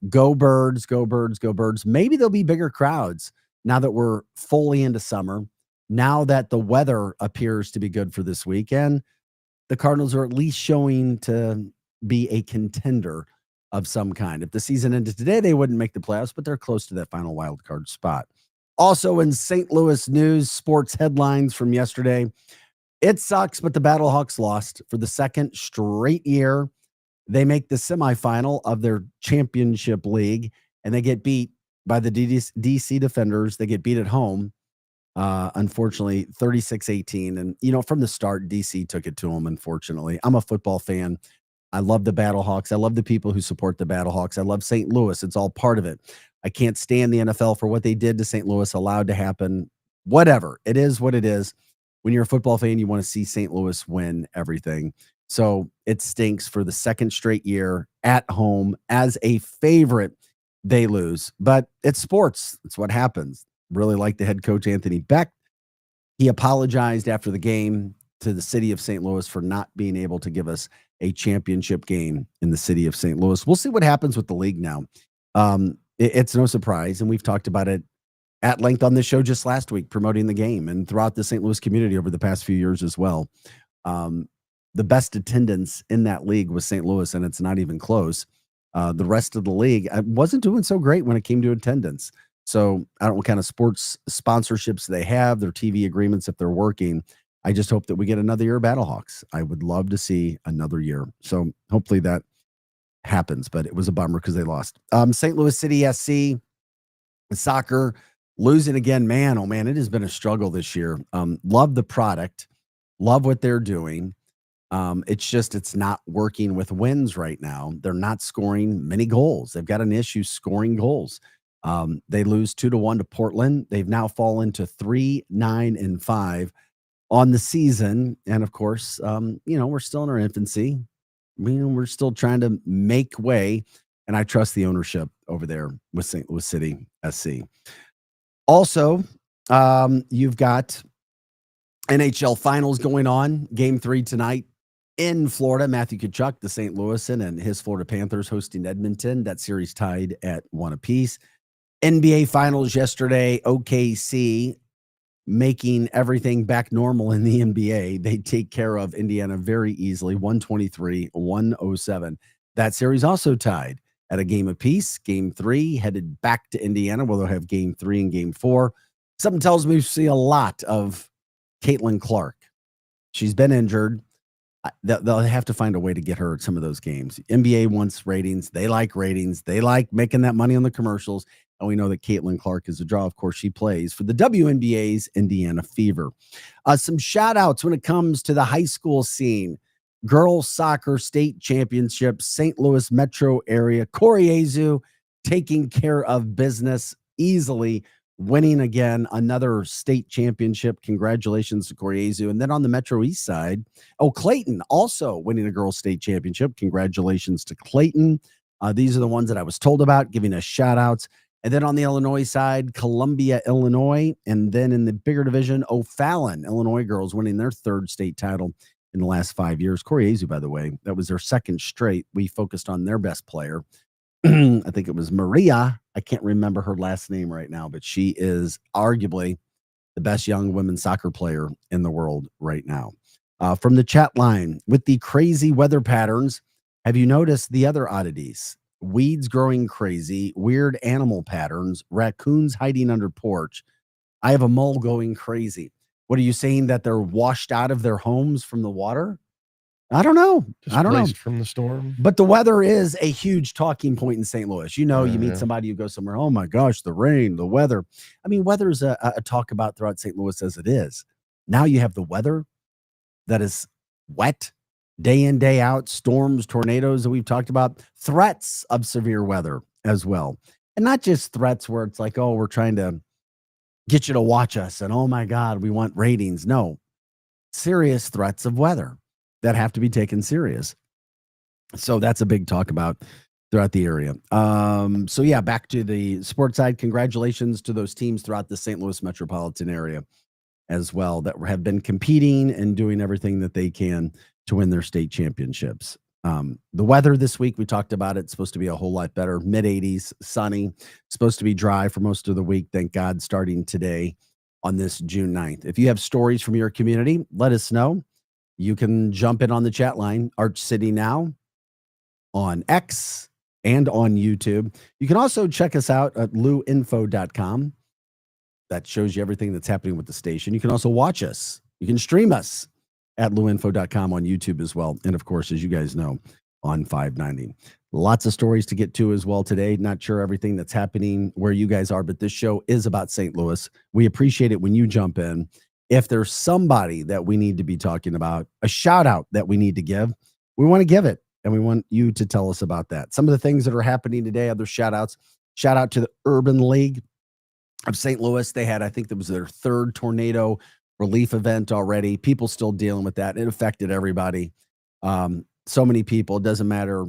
Go Birds, go Birds, go Birds. Maybe there'll be bigger crowds now that we're fully into summer. Now that the weather appears to be good for this weekend, the Cardinals are at least showing to be a contender of some kind. If the season ended today, they wouldn't make the playoffs, but they're close to that final wild card spot. Also in St. Louis news, sports headlines from yesterday. It sucks, but the Battlehawks lost for the 2nd straight year. They make the semifinal of their championship league, and they get beat by the DC Defenders. They get beat at home. Unfortunately, 36-18. And, from the start, DC took it to them, unfortunately. I'm a football fan. I love the Battlehawks. I love the people who support the Battlehawks. I love St. Louis. It's all part of it. I can't stand the NFL for what they did to St. Louis, allowed to happen. Whatever. It is what it is. When you're a football fan, you want to see St. Louis win everything. So it stinks for the 2nd straight year at home. As a favorite, they lose. But it's sports. It's what happens. Really like the head coach, Anthony Beck. He apologized after the game to the city of St. Louis for not being able to give us a championship game in the city of St. Louis. We'll see what happens with the league now. It's no surprise, and we've talked about it at length on this show just last week, promoting the game and throughout the St. Louis community over the past few years as well. The best attendance in that league was St. Louis, and it's not even close. The rest of the league wasn't doing so great when it came to attendance. So I don't know what kind of sports sponsorships they have, their TV agreements, if they're working. I just hope that we get another year of Battlehawks. I would love to see another year. So hopefully that happens, but it was a bummer because they lost. St. Louis City SC soccer losing again. Man, oh man, it has been a struggle this year. Love the product. Love what they're doing. It's not working with wins right now. They're not scoring many goals. They've got an issue scoring goals. They lose 2-1 to Portland. They've now fallen to 3-9-5 on the season. And of course, we're still in our infancy. We're still trying to make way. And I trust the ownership over there with St. Louis City SC. Also, you've got NHL finals going on. Game 3 tonight In Florida, Matthew Tkachuk, the St. Louisan, and his Florida Panthers hosting Edmonton. That series tied at 1 apiece. NBA Finals yesterday, OKC making everything back normal in the NBA. They take care of Indiana very easily, 123-107. That series also tied at a game apiece. Game 3 headed back to Indiana, where they'll have game 3 and game 4. Something tells me we see a lot of Caitlin Clark. She's been injured. They'll have to find a way to get her at some of those games. NBA wants ratings. They like ratings. They like making that money on the commercials. And we know that Caitlin Clark is a draw. Of course, she plays for the WNBA's Indiana Fever. Some shout outs when it comes to the high school scene. Girls soccer state championships, St. Louis metro area. Corey Azu taking care of business easily, winning again another state championship. Congratulations to Corey Azu. And then on the Metro East side, Clayton also winning a girls state championship. Congratulations to Clayton. These are the ones that I was told about, giving us shout outs. And then on the Illinois side, Columbia, Illinois. And then in the bigger division, O'Fallon, Illinois girls winning their 3rd state title in the last 5 years. Corey Azu, by the way, that was their 2nd straight. We focused on their best player. I think it was Maria. I can't remember her last name right now, but she is arguably the best young women's soccer player in the world right now. From the chat line, with the crazy weather patterns, have you noticed the other oddities? Weeds growing crazy, weird animal patterns, raccoons hiding under porch. I have a mole going crazy. What are you saying, that they're washed out of their homes from the water? I don't know. I don't know. From the storm. But the weather is a huge talking point in St. Louis. You meet somebody, you go somewhere, oh my gosh, the rain, the weather. I mean, weather is a talk about throughout St. Louis as it is. Now you have the weather that is wet, day in, day out, storms, tornadoes that we've talked about, threats of severe weather as well. And not just threats where it's like, oh, we're trying to get you to watch us and oh my God, we want ratings. No, serious threats of weather that have to be taken serious. So that's a big talk about throughout the area. So yeah, back to the sports side. Congratulations to those teams throughout the St. Louis metropolitan area as well that have been competing and doing everything that they can to win their state championships. The weather this week, we talked about it. It's supposed to be a whole lot better. Mid-80s, sunny, supposed to be dry for most of the week. Thank God, starting today on this June 9th. If you have stories from your community, let us know. You can jump in on the chat line, Arch City Now on X and on YouTube. You can also check us out at luinfo.com. That shows you everything that's happening with the station. You can also watch us. You can stream us at luinfo.com on YouTube as well. And of course, as you guys know, on 590. Lots of stories to get to as well today. Not sure everything that's happening where you guys are, but this show is about St. Louis. We appreciate it when you jump in. If there's somebody that we need to be talking about, a shout out that we need to give, we want to give it. And we want you to tell us about that. Some of the things that are happening today, other shout outs. Shout out to the Urban League of St. Louis. They had, I think that was their 3rd tornado relief event already. People still dealing with that. It affected everybody. So many people. It doesn't matter,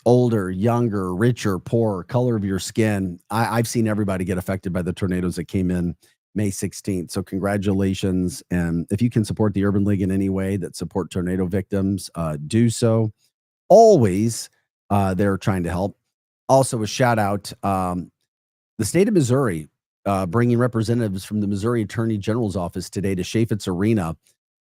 older, younger, richer, poor, color of your skin. I've seen everybody get affected by the tornadoes that came in May 16th. So congratulations. And if you can support the Urban League in any way that support tornado victims, do so. Always, they're trying to help. Also a shout out, the state of Missouri, bringing representatives from the Missouri Attorney General's office today to Chaffetz Arena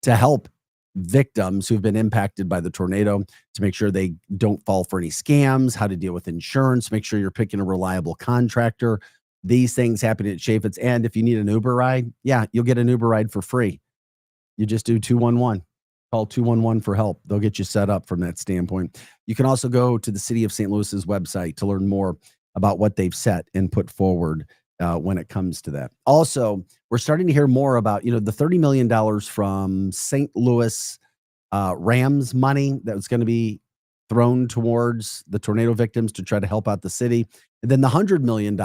to help victims who've been impacted by the tornado, to make sure they don't fall for any scams, how to deal with insurance, make sure you're picking a reliable contractor. These things happen at Chaffetz. And if you need an Uber ride, yeah, you'll get an Uber ride for free. You just do 211. Call 211 for help. They'll get you set up from that standpoint. You can also go to the City of St. Louis's website to learn more about what they've set and put forward when it comes to that. Also, we're starting to hear more about, the $30 million from St. Louis Rams money that was going to be thrown towards the tornado victims to try to help out the city. And then the $100 million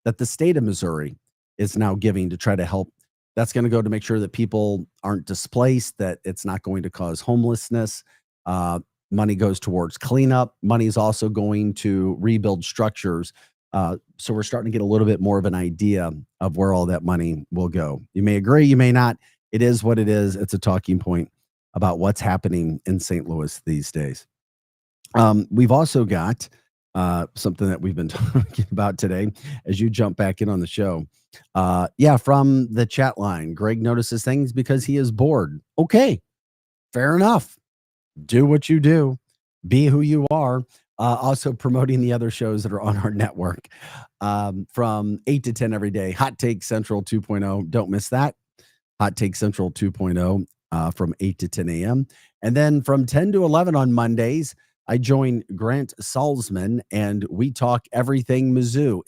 that the state of Missouri is now giving to try to help. That's going to go to make sure that people aren't displaced, that it's not going to cause homelessness. Money goes towards cleanup. Money is also going to rebuild structures. So we're starting to get a little bit more of an idea of where all that money will go. You may agree, you may not. It is what it is. It's a talking point about what's happening in St. Louis these days. We've also got something that we've been talking about today as you jump back in on the show. From the chat line, Greg notices things because he is bored. Okay, fair enough. Do what you do. Be who you are. Also promoting the other shows that are on our network from 8 to 10 every day. Hot Take Central 2.0. Don't miss that. Hot Take Central 2.0 from 8 to 10 a.m. And then from 10 to 11 on Mondays, I join Grant Salzman and we talk everything Mizzou.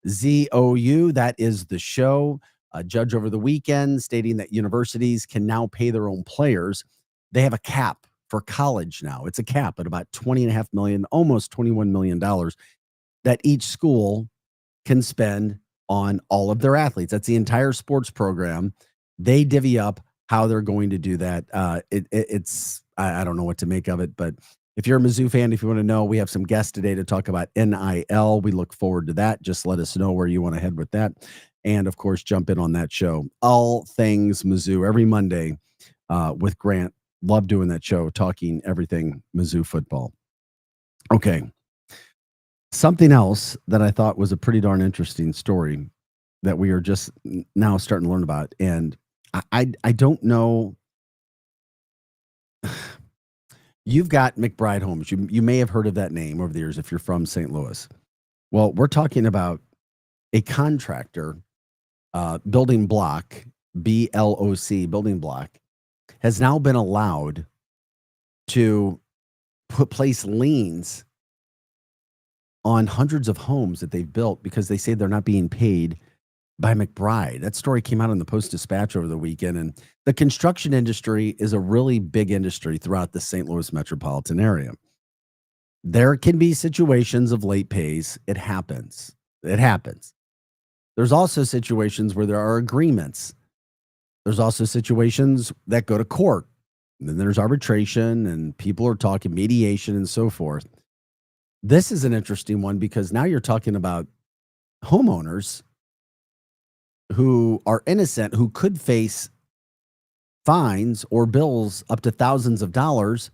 MIZZOU. That is the show. A judge over the weekend stating that universities can now pay their own players. They have a cap for college now. It's a cap at about $20.5 million, almost $21 million that each school can spend on all of their athletes. That's the entire sports program. They divvy up how they're going to do that. I don't know what to make of it, but if you're a Mizzou fan, if you want to know, we have some guests today to talk about NIL. We look forward to that. Just let us know where you want to head with that. And of course, jump in on that show. All things Mizzou every Monday with Grant. Love doing that show, talking everything Mizzou football. Okay. Something else that I thought was a pretty darn interesting story that we are just now starting to learn about. And I don't know. You've got McBride Homes. You may have heard of that name over the years if you're from St. Louis. Well, we're talking about a contractor, Building Block, BLOC, Building Block, has now been allowed to place liens on hundreds of homes that they've built because they say they're not being paid by McBride. That story came out in the Post-Dispatch over the weekend, and the construction industry is a really big industry throughout the St. Louis metropolitan area. There can be situations of late pays. It happens. It happens. There's also situations where there are agreements. There's also situations that go to court. And then there's arbitration and people are talking mediation and so forth. This is an interesting one because now you're talking about homeowners who are innocent, who could face fines or bills up to thousands of dollars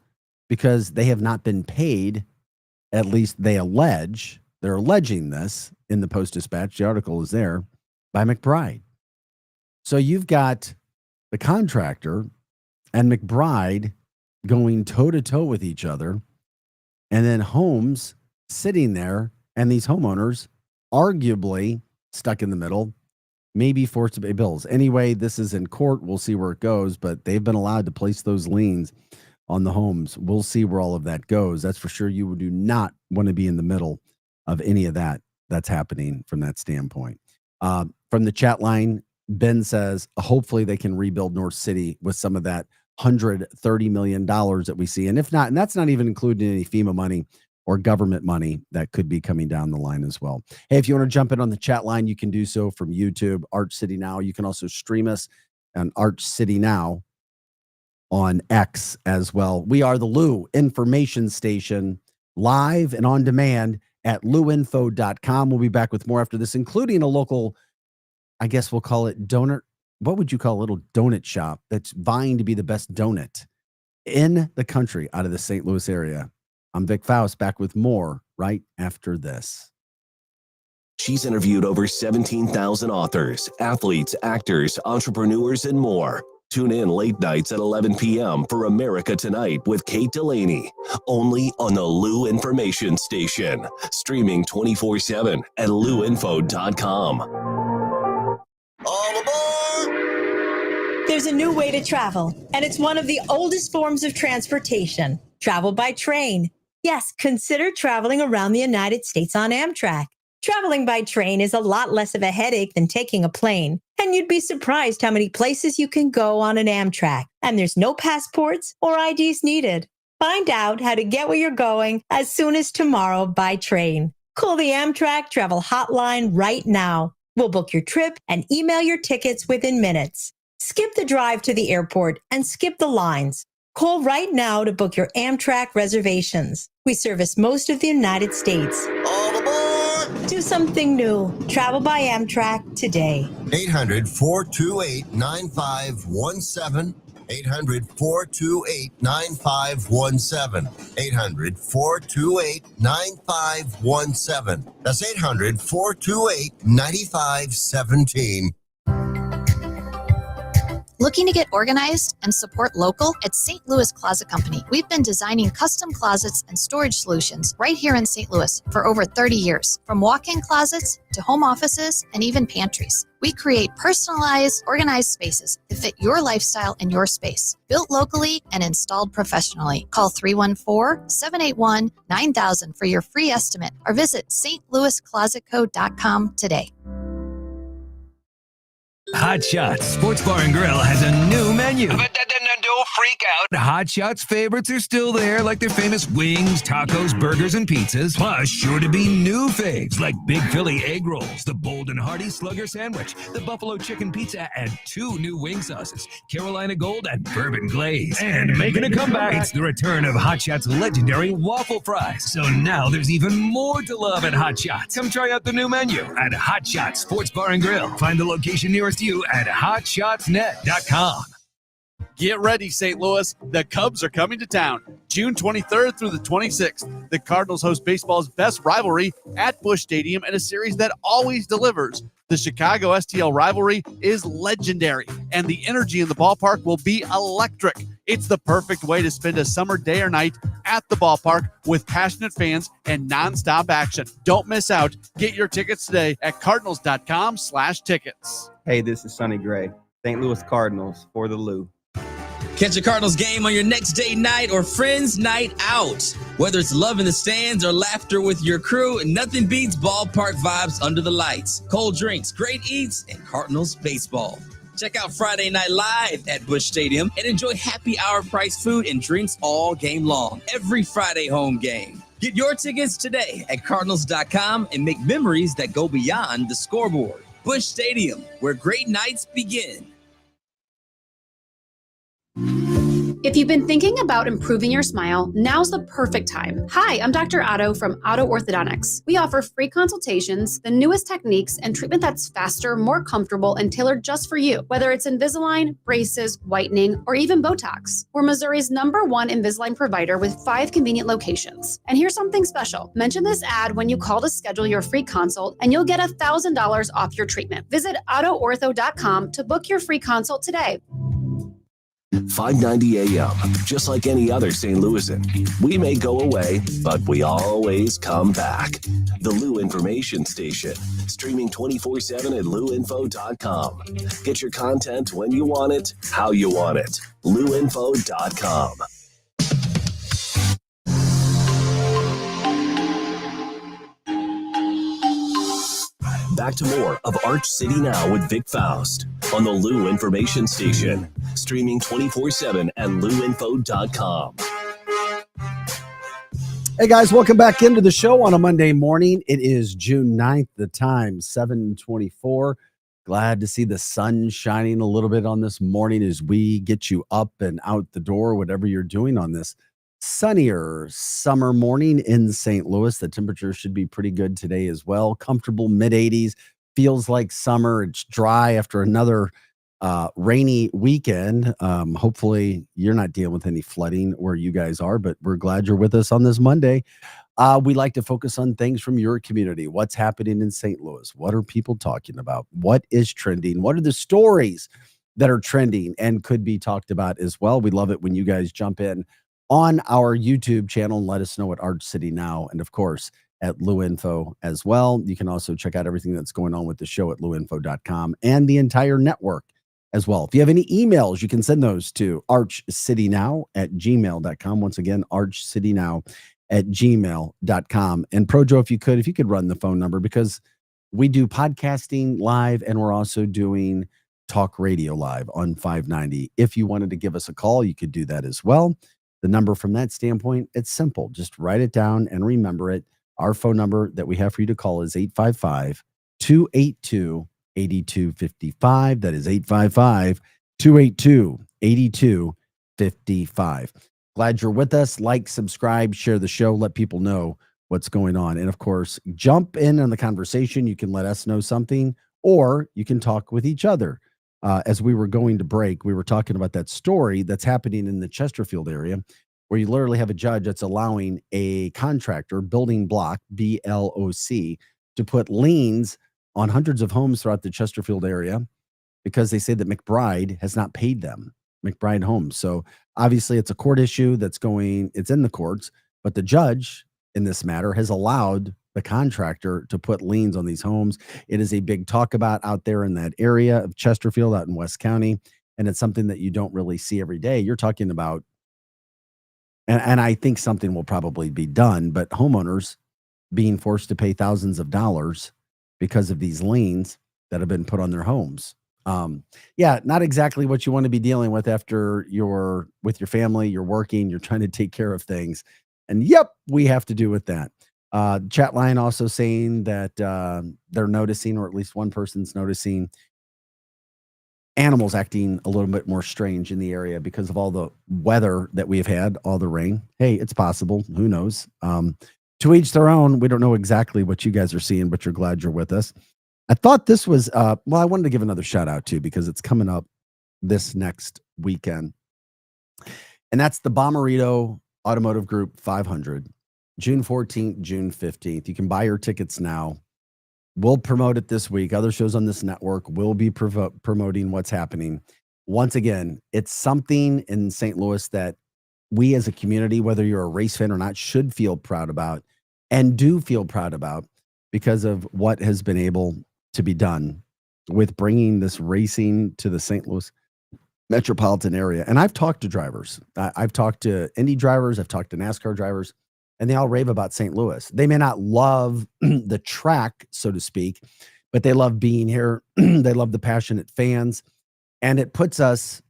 because they have not been paid. At least they allege. They're alleging this in the Post-Dispatch. The article is there by McBride. So you've got the contractor and McBride going toe-to-toe with each other, and then homes sitting there, and these homeowners arguably stuck in the middle, maybe forced to pay bills. Anyway, this is in court. We'll see where it goes, but they've been allowed to place those liens on the homes. We'll see where all of that goes. That's for sure. You do not want to be in the middle of any of that that's happening from that standpoint. From the chat line, Ben says, hopefully they can rebuild North City with some of that $130 million that we see. And if not, and that's not even including any FEMA money or government money that could be coming down the line as well. Hey, if you want to jump in on the chat line, you can do so from YouTube, Arch City Now. You can also stream us on Arch City Now on X as well. We are the Lou Information Station, live and on demand at louinfo.com. We'll be back with more after this, including a local, I guess we'll call it donut. What would you call a little donut shop that's vying to be the best donut in the country out of the St. Louis area? I'm Vic Faust, back with more right after this. She's interviewed over 17,000 authors, athletes, actors, entrepreneurs, and more. Tune in late nights at 11 p.m. for America Tonight with Kate Delaney, only on the Lou Information Station, streaming 24/7 at louinfo.com. All aboard! There's a new way to travel, and it's one of the oldest forms of transportation. Travel by train. Yes, consider traveling around the United States on Amtrak. Traveling by train is a lot less of a headache than taking a plane, and you'd be surprised how many places you can go on an Amtrak, and there's no passports or IDs needed. Find out how to get where you're going as soon as tomorrow by train. Call the Amtrak Travel Hotline right now. We'll book your trip and email your tickets within minutes. Skip the drive to the airport and skip the lines. Call right now to book your Amtrak reservations. We service most of the United States. All aboard! Do something new. Travel by Amtrak today. 800 428 9517. 800 428 9517. 800 428 9517. That's 800 428 9517. Looking to get organized and support local? At St. Louis Closet Company, we've been designing custom closets and storage solutions right here in St. Louis for over 30 years. From walk-in closets to home offices and even pantries, we create personalized, organized spaces that fit your lifestyle and your space. Built locally and installed professionally. Call 314-781-9000 for your free estimate or visit stlouisclosetco.com today. Hot Shots Sports Bar and Grill has a new menu. Don't freak out. Hot Shots favorites are still there, like their famous wings, tacos, burgers, and pizzas. Plus, sure to be new faves like Big Philly egg rolls, the Bold and Hearty Slugger sandwich, the Buffalo chicken pizza, and 2 new wing sauces, Carolina Gold and Bourbon Glaze. And making a comeback, it's the return of Hot Shots' legendary waffle fries. So now there's even more to love at Hot Shots. Come try out the new menu at Hot Shots Sports Bar and Grill. Find the location nearest you at hotshotsnet.com. Get ready, St. Louis. The Cubs are coming to town June 23rd through the 26th. The Cardinals host baseball's best rivalry at Busch Stadium in a series that always delivers. The Chicago STL rivalry is legendary, and the energy in the ballpark will be electric. It's the perfect way to spend a summer day or night at the ballpark with passionate fans and nonstop action. Don't miss out. Get your tickets today at cardinals.com/tickets. Hey, this is Sonny Gray, St. Louis Cardinals for the Lou. Catch a Cardinals game on your next date night or friends night out. Whether it's love in the stands or laughter with your crew, nothing beats ballpark vibes under the lights. Cold drinks, great eats, and Cardinals baseball. Check out Friday Night Live at Busch Stadium and enjoy happy hour price food and drinks all game long. Every Friday home game. Get your tickets today at cardinals.com and make memories that go beyond the scoreboard. Busch Stadium, where great nights begin. If you've been thinking about improving your smile, now's the perfect time. Hi, I'm Dr. Otto from Otto Orthodontics. We offer free consultations, the newest techniques, and treatment that's faster, more comfortable, and tailored just for you. Whether it's Invisalign, braces, whitening, or even Botox. We're Missouri's #1 Invisalign provider with 5 convenient locations. And here's something special. Mention this ad when you call to schedule your free consult, and you'll get $1,000 off your treatment. Visit OttoOrtho.com to book your free consult today. 590 AM, just like any other St. Louisan. We may go away, but we always come back. The Lou Information Station, streaming 24/7 at louinfo.com. Get your content when you want it, how you want it. louinfo.com. Back to more of Arch City Now with Vic Faust on the Lou Information Station, streaming 24/7 at louinfo.com. Hey guys, welcome back into the show on a Monday morning. It is June 9th, the time 7:24. Glad to see the sun shining a little bit on this morning as we get you up and out the door, whatever you're doing on this sunnier summer morning in St. Louis. The temperature should be pretty good today as well. Comfortable mid-80s. Feels like summer. It's dry after another rainy weekend. Hopefully you're not dealing with any flooding where you guys are, but we're glad you're with us on this Monday. We like to focus on things from your community. What's happening in St. Louis? What are people talking about? What is trending? What are the stories that are trending and could be talked about as well? We love it when you guys jump in on our YouTube channel and let us know at Arch City Now, and of course at Lou Info as well. You can also check out everything that's going on with the show at louinfo.com and the entire network as well. If you have any emails, you can send those to archcitynow@gmail.com. Once again, archcitynow@gmail.com. And Projo, if you could run the phone number, because we do podcasting live and we're also doing talk radio live on 590. If you wanted to give us a call, you could do that as well. The number from that standpoint, it's simple. Just write it down and remember it. Our phone number that we have for you to call is 855-282-8255. That is 855-282-8255. Glad you're with us. Like, subscribe, share the show. Let people know what's going on. And of course, jump in on the conversation. You can let us know something, or you can talk with each other. As we were going to break, we were talking about that story that's happening in the Chesterfield area, where you literally have a judge that's allowing a contractor, Building Block, BLOC, to put liens on hundreds of homes throughout the Chesterfield area because they say that McBride has not paid them, McBride Homes. So obviously it's a court issue it's in the courts, but the judge in this matter has allowed the contractor to put liens on these homes. It is a big talk about out there in that area of Chesterfield, out in West County. And it's something that you don't really see every day. You're talking about, and I think something will probably be done, but homeowners being forced to pay thousands of dollars because of these liens that have been put on their homes. Yeah, not exactly what you want to be dealing with after you're with your family, you're working, you're trying to take care of things. And yep, we have to do with that. Chat line also saying that they're noticing, or at least one person's noticing, animals acting a little bit more strange in the area because of all the weather that we've had, all the rain. Hey, it's possible. Who knows? To each their own. We don't know exactly what you guys are seeing, but you're glad you're with us. I thought this was, I wanted to give another shout out too, because it's coming up this next weekend. And that's the Bommarito Automotive Group 500, June 14th, June 15th. You can buy your tickets now. We'll promote it this week. Other shows on this network will be promoting what's happening. Once again, it's something in St. Louis that we as a community, whether you're a race fan or not, should feel proud about and do feel proud about because of what has been able to be done with bringing this racing to the St. Louis metropolitan area. And I've talked to drivers. I've talked to Indy drivers. I've talked to NASCAR drivers, and they all rave about St. Louis. They may not love the track, so to speak, but they love being here. They love the passionate fans, and it puts us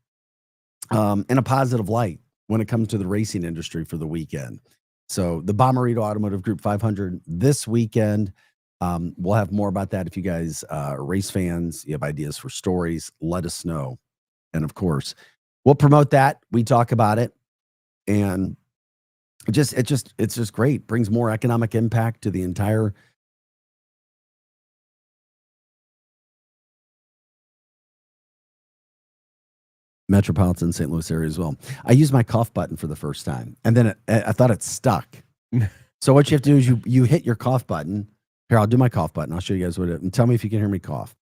in a positive light when it comes to the racing industry for the weekend. So the Bommarito Automotive Group 500 this weekend. We'll have more about that. If you guys are race fans, you have ideas for stories, let us know. And of course, we'll promote that. We talk about it, and it's just great. Brings more economic impact to the entire metropolitan St. Louis area as well. I used my cough button for the first time, and then I thought it stuck. So what you have to do is you hit your cough button. Here, I'll do my cough button. I'll show you guys what it, and tell me if you can hear me cough.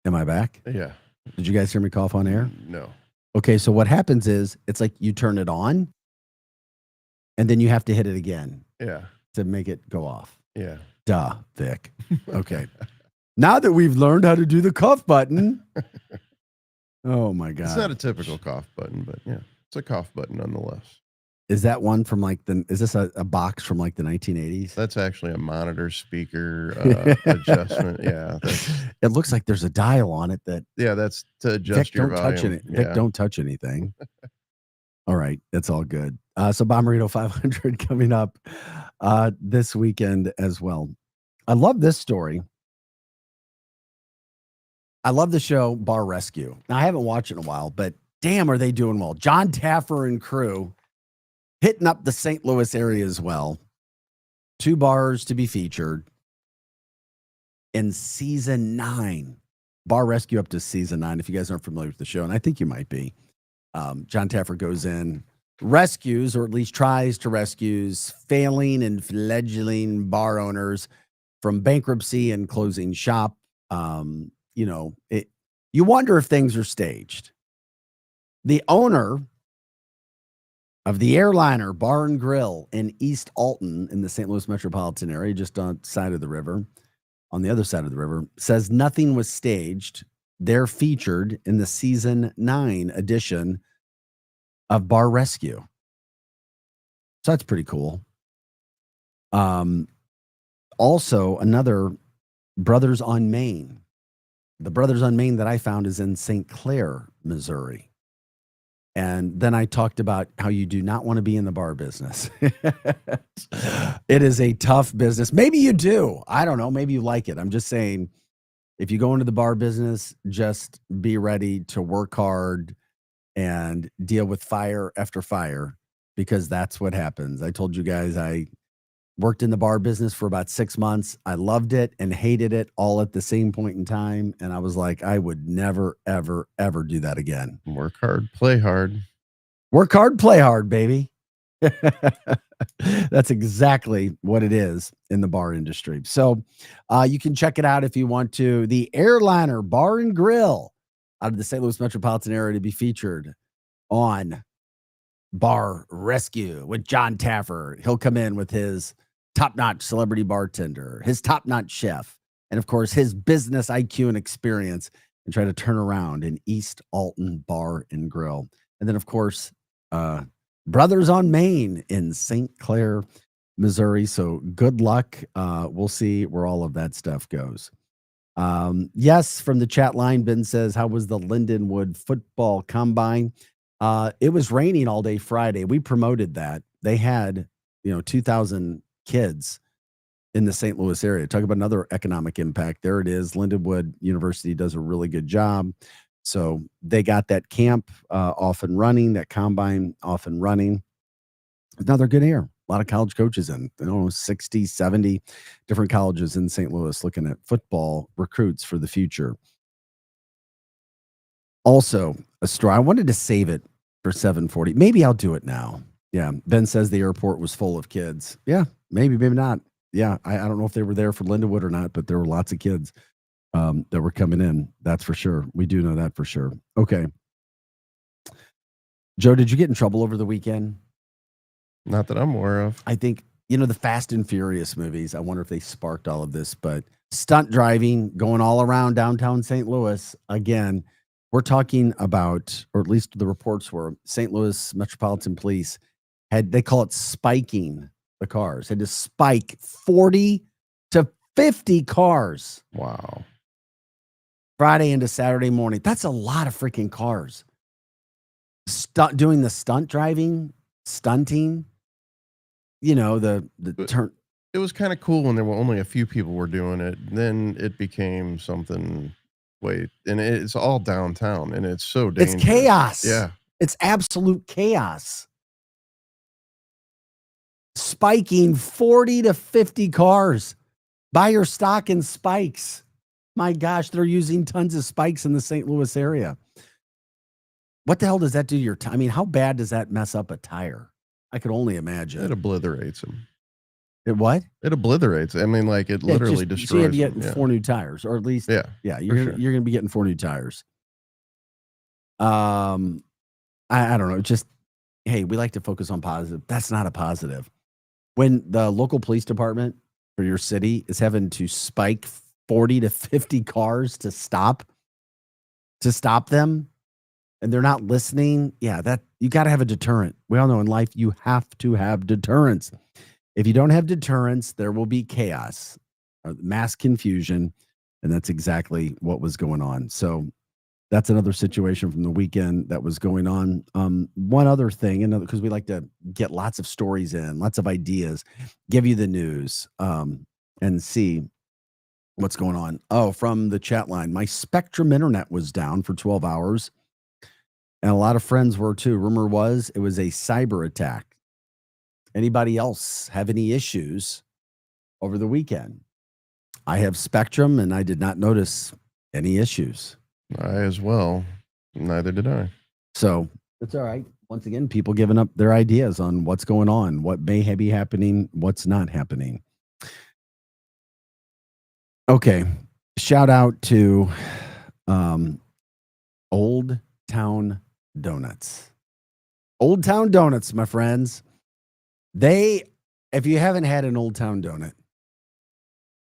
Am I back? Yeah. Did you guys hear me cough on air? No. Okay, so what happens is it's like you turn it on, and then you have to hit it again. Yeah. To make it go off. Yeah. Duh, Vic. Okay. Now that we've learned how to do the cough button. Oh my God. It's not a typical cough button, but yeah, it's a cough button nonetheless. Is that one from is this a box from like the 1980s? That's actually a monitor speaker adjustment. Yeah. It looks like there's a dial on it that's to adjust your volume. Touch it. Vic, don't touch anything. All right. That's all good. So Bommarito 500 coming up this weekend as well. I love this story. I love the show Bar Rescue. Now, I haven't watched it in a while, but damn, are they doing well. John Taffer and crew hitting up the St. Louis area as well. 2 bars to be featured in season 9. Bar Rescue up to season 9. If you guys aren't familiar with the show, and I think you might be. John Taffer goes in, rescues, or at least tries to rescue failing and fledgling bar owners from bankruptcy and closing shop. You wonder if things are staged. The owner of the Airliner Bar and Grill in East Alton in the St. Louis metropolitan area, just on the side of the river, on the other side of the river, says nothing was staged. They're featured in the season 9 edition of Bar Rescue. So that's pretty cool. Also, another Brothers on Main. The Brothers on Main that I found is in St. Clair, Missouri. And then I talked about how you do not want to be in the bar business. It is a tough business. Maybe you do. I don't know. Maybe you like it. I'm just saying, if you go into the bar business, just be ready to work hard and deal with fire after fire because that's what happens. I told you guys I worked in the bar business for about 6 months. I loved it and hated it all at the same point in time. And I was like, I would never, ever, ever do that again. Work hard, play hard. Work hard, play hard, baby. That's exactly what it is in the bar industry. So you can check it out if you want to. The Airliner Bar and Grill out of the St. Louis metropolitan area to be featured on Bar Rescue with John Taffer. He'll come in with his top-notch celebrity bartender, his top-notch chef, and of course his business IQ and experience, and try to turn around an East Alton Bar and Grill. And then of course Brothers on Main in St. Clair, Missouri. So good luck. We'll see where all of that stuff goes. Yes, from the chat line, Ben says, how was the Lindenwood football combine? It was raining all day Friday. We promoted that. They had, 2,000 kids in the St. Louis area. Talk about another economic impact. There it is. Lindenwood University does a really good job. So they got that camp off and running, that combine off and running. Another good year. A lot of college coaches in, 60, 70 different colleges in St. Louis looking at football recruits for the future. Also, a story. I wanted to save it for 7:40. Maybe I'll do it now. Yeah. Ben says the airport was full of kids. Yeah, maybe not. Yeah. I don't know if they were there for Lindenwood or not, but there were lots of kids that were coming in. That's for sure. We do know that for sure. Okay. Joe, did you get in trouble over the weekend? Not that I'm aware of. I think, the Fast and Furious movies, I wonder if they sparked all of this, but stunt driving going all around downtown St. Louis. Again, we're talking about, or at least the reports were, St. Louis Metropolitan Police they call it spiking the cars, had to spike 40 to 50 cars. Wow. Friday into Saturday morning. That's a lot of freaking cars. Doing the stunt driving, stunting, the turn. It was kind of cool when there were only a few people were doing it. Then it became something. And it's all downtown, and it's so dangerous. It's chaos. Yeah. It's absolute chaos. Spiking 40 to 50 cars. Buy your stock in spikes. My gosh, they're using tons of spikes in the St. Louis area. What the hell does that do to your tire? I mean, how bad does that mess up a tire? I could only imagine. It obliterates them. It what? It obliterates. I mean, like it literally destroys. So you have to get 4 new tires, or at least you're going to be getting 4 new tires. I don't know. Just, hey, we like to focus on positive. That's not a positive. When the local police department for your city is having to spike 40 to 50 cars to stop them, and they're not listening, that you got to have a deterrent. We all know in life you have to have deterrence. If you don't have deterrence, there will be chaos, mass confusion, and that's exactly what was going on. So that's another situation from the weekend that was going on. One other thing, because we like to get lots of stories in, lots of ideas, give you the news, and see what's going on. Oh, from the chat line, my Spectrum internet was down for 12 hours, and a lot of friends were too. Rumor was it was a cyber attack. Anybody else have any issues over the weekend? I have Spectrum, and I did not notice any issues. I as well. Neither did I. So it's all right. Once again, people giving up their ideas on what's going on, what may be happening, what's not happening. Okay. Shout out to Old Town Donuts. Old Town Donuts, my friends. If you haven't had an Old Town donut,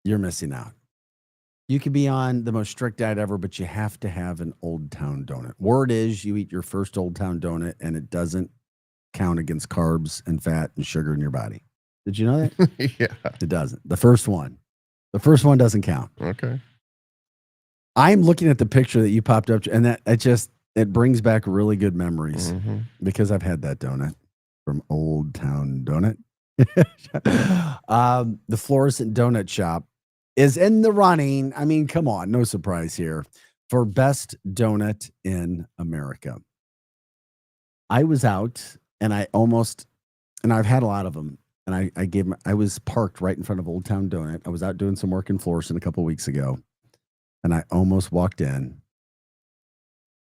you're missing out. You can be on the most strict diet ever, but you have to have an Old Town donut. Word is you eat your first Old Town donut and it doesn't count against carbs and fat and sugar in your body. Did you know that? Yeah. It doesn't. The first one doesn't count. Okay. I'm looking at the picture that you popped up, and it brings back really good memories because I've had that donut from Old Town Donut. The Florissant Donut Shop is in the running. I mean, come on, no surprise here, for best donut in America. I was out and I almost and I've had a lot of them. And I was parked right in front of Old Town Donut. I was out doing some work in Florissant a couple of weeks ago, and I almost walked in,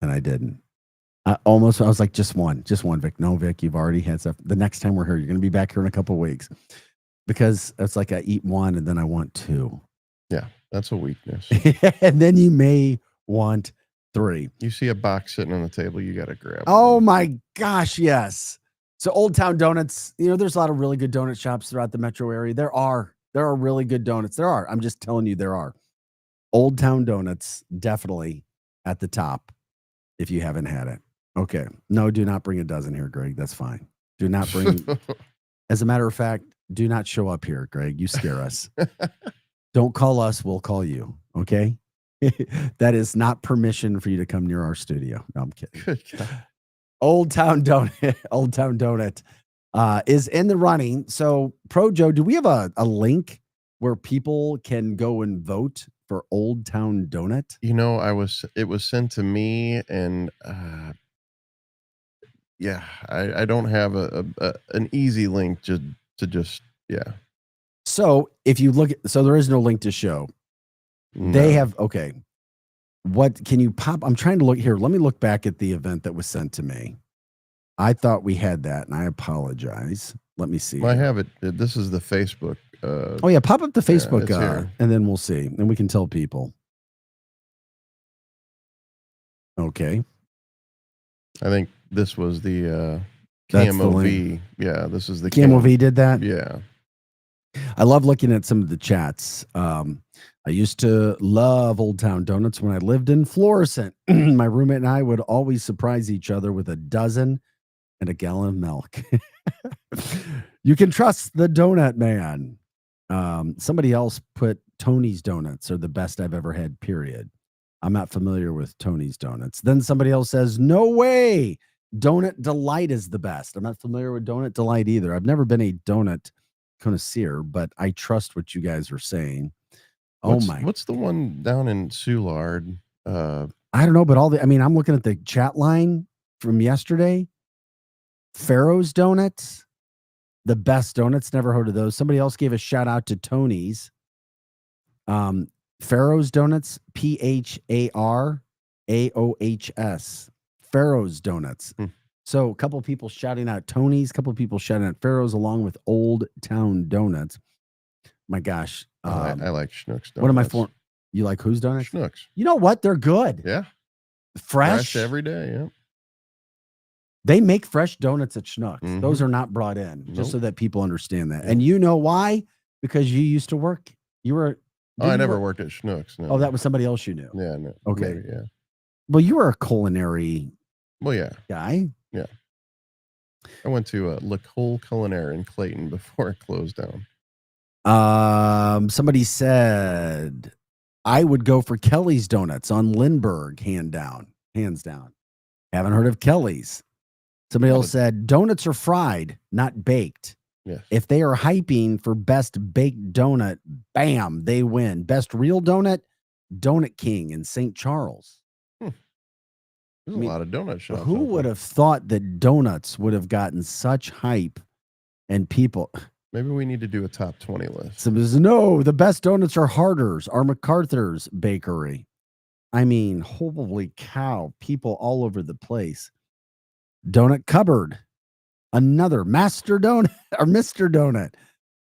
and I didn't. I was like, just one, Vic. No, Vic, you've already had stuff. The next time we're here, you're going to be back here in a couple of weeks, because it's like I eat one and then I want two. Yeah, that's a weakness. And then you may want three. You see a box sitting on the table, you got to grab. Oh my gosh, yes. So Old Town Donuts, there's a lot of really good donut shops throughout the metro area. There are really good donuts. There are. I'm just telling you, there are. Old Town Donuts, definitely at the top if you haven't had it. Okay. No, do not bring a dozen here, Greg. That's fine. Do not bring. As a matter of fact, do not show up here, Greg. You scare us. Don't call us. We'll call you. Okay. That is not permission for you to come near our studio. No, I'm kidding. Old Town Donut is in the running. So, Pro Joe, do we have a link where people can go and vote for Old Town Donut? It was sent to me, and I don't have an easy link to just. So if you look at, there is no link to show. No. They have, okay. What can you pop? I'm trying to look here. Let me look back at the event that was sent to me. I thought we had that, and I apologize. Let me see. I have it. This is the Facebook. Oh yeah, pop up the Facebook, here. and then we'll see, and we can tell people. Okay. I think this was the That's the KMOV. Yeah, this is the KMOV did that. Yeah. I love looking at some of the chats. I used to love Old Town Donuts when I lived in Florissant. My roommate and I would always surprise each other with a dozen and a gallon of milk. You can trust the donut man. Somebody else put Tony's Donuts are the best I've ever had, period. I'm not familiar with Tony's Donuts. Then somebody else says, no way. Donut Delight is the best. I'm not familiar with Donut Delight either. I've never been a donut connoisseur, but I trust what you guys are saying. What's the one down in Soulard? I don't know, but I'm looking at the chat line from yesterday. Pharaoh's Donuts, the best donuts. Never heard of those. Somebody else gave a shout out to Tony's. Pharaoh's Donuts, PHARAOHS. Pharaoh's Donuts. So a couple of people shouting out Tony's, a couple of people shouting out Pharaoh's, along with Old Town Donuts. My gosh. I like Schnucks donuts. What am I for? You like whose donuts? Schnucks. You know what? They're good. Yeah. Fresh every day. Yeah. They make fresh donuts at Schnucks. Mhm. Those are not brought in, just Nope. so that people understand that. And you know why? Because you used to work. You were. Oh, I didn't you never work- worked at Schnucks. No. Oh, that was somebody else you knew. Yeah. No. Okay. Maybe, yeah. Well, you were a culinary Well, yeah. guy. Yeah. I went to Le Cole Culinaire in Clayton before it closed down. Somebody said I would go for Kelly's Donuts on Lindbergh, hands down. Haven't heard of Kelly's. Somebody else said donuts are fried, not baked. Yes. If they are hyping for best baked donut, bam, they win. Best real donut, Donut King in St. Charles. There's a lot of donut shops. Who would have thought that donuts would have gotten such hype and people? Maybe we need to do a top 20 list. Somebody says, no, the best donuts are Harder's, or MacArthur's Bakery. I mean, holy cow, people all over the place. Donut Cupboard, another Master Donut or Mr. Donut.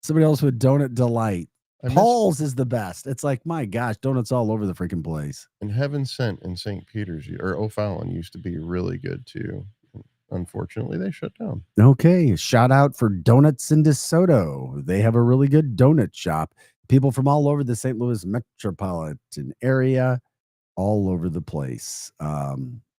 Somebody else with Donut Delight. Paul's is the best. It's like, my gosh, donuts all over the freaking place. And Heaven Sent in St. Peter's or O'Fallon used to be really good too. Unfortunately, they shut down. Okay, shout out for Donuts in DeSoto. They have a really good donut shop. People from all over the St. Louis metropolitan area, all over the place.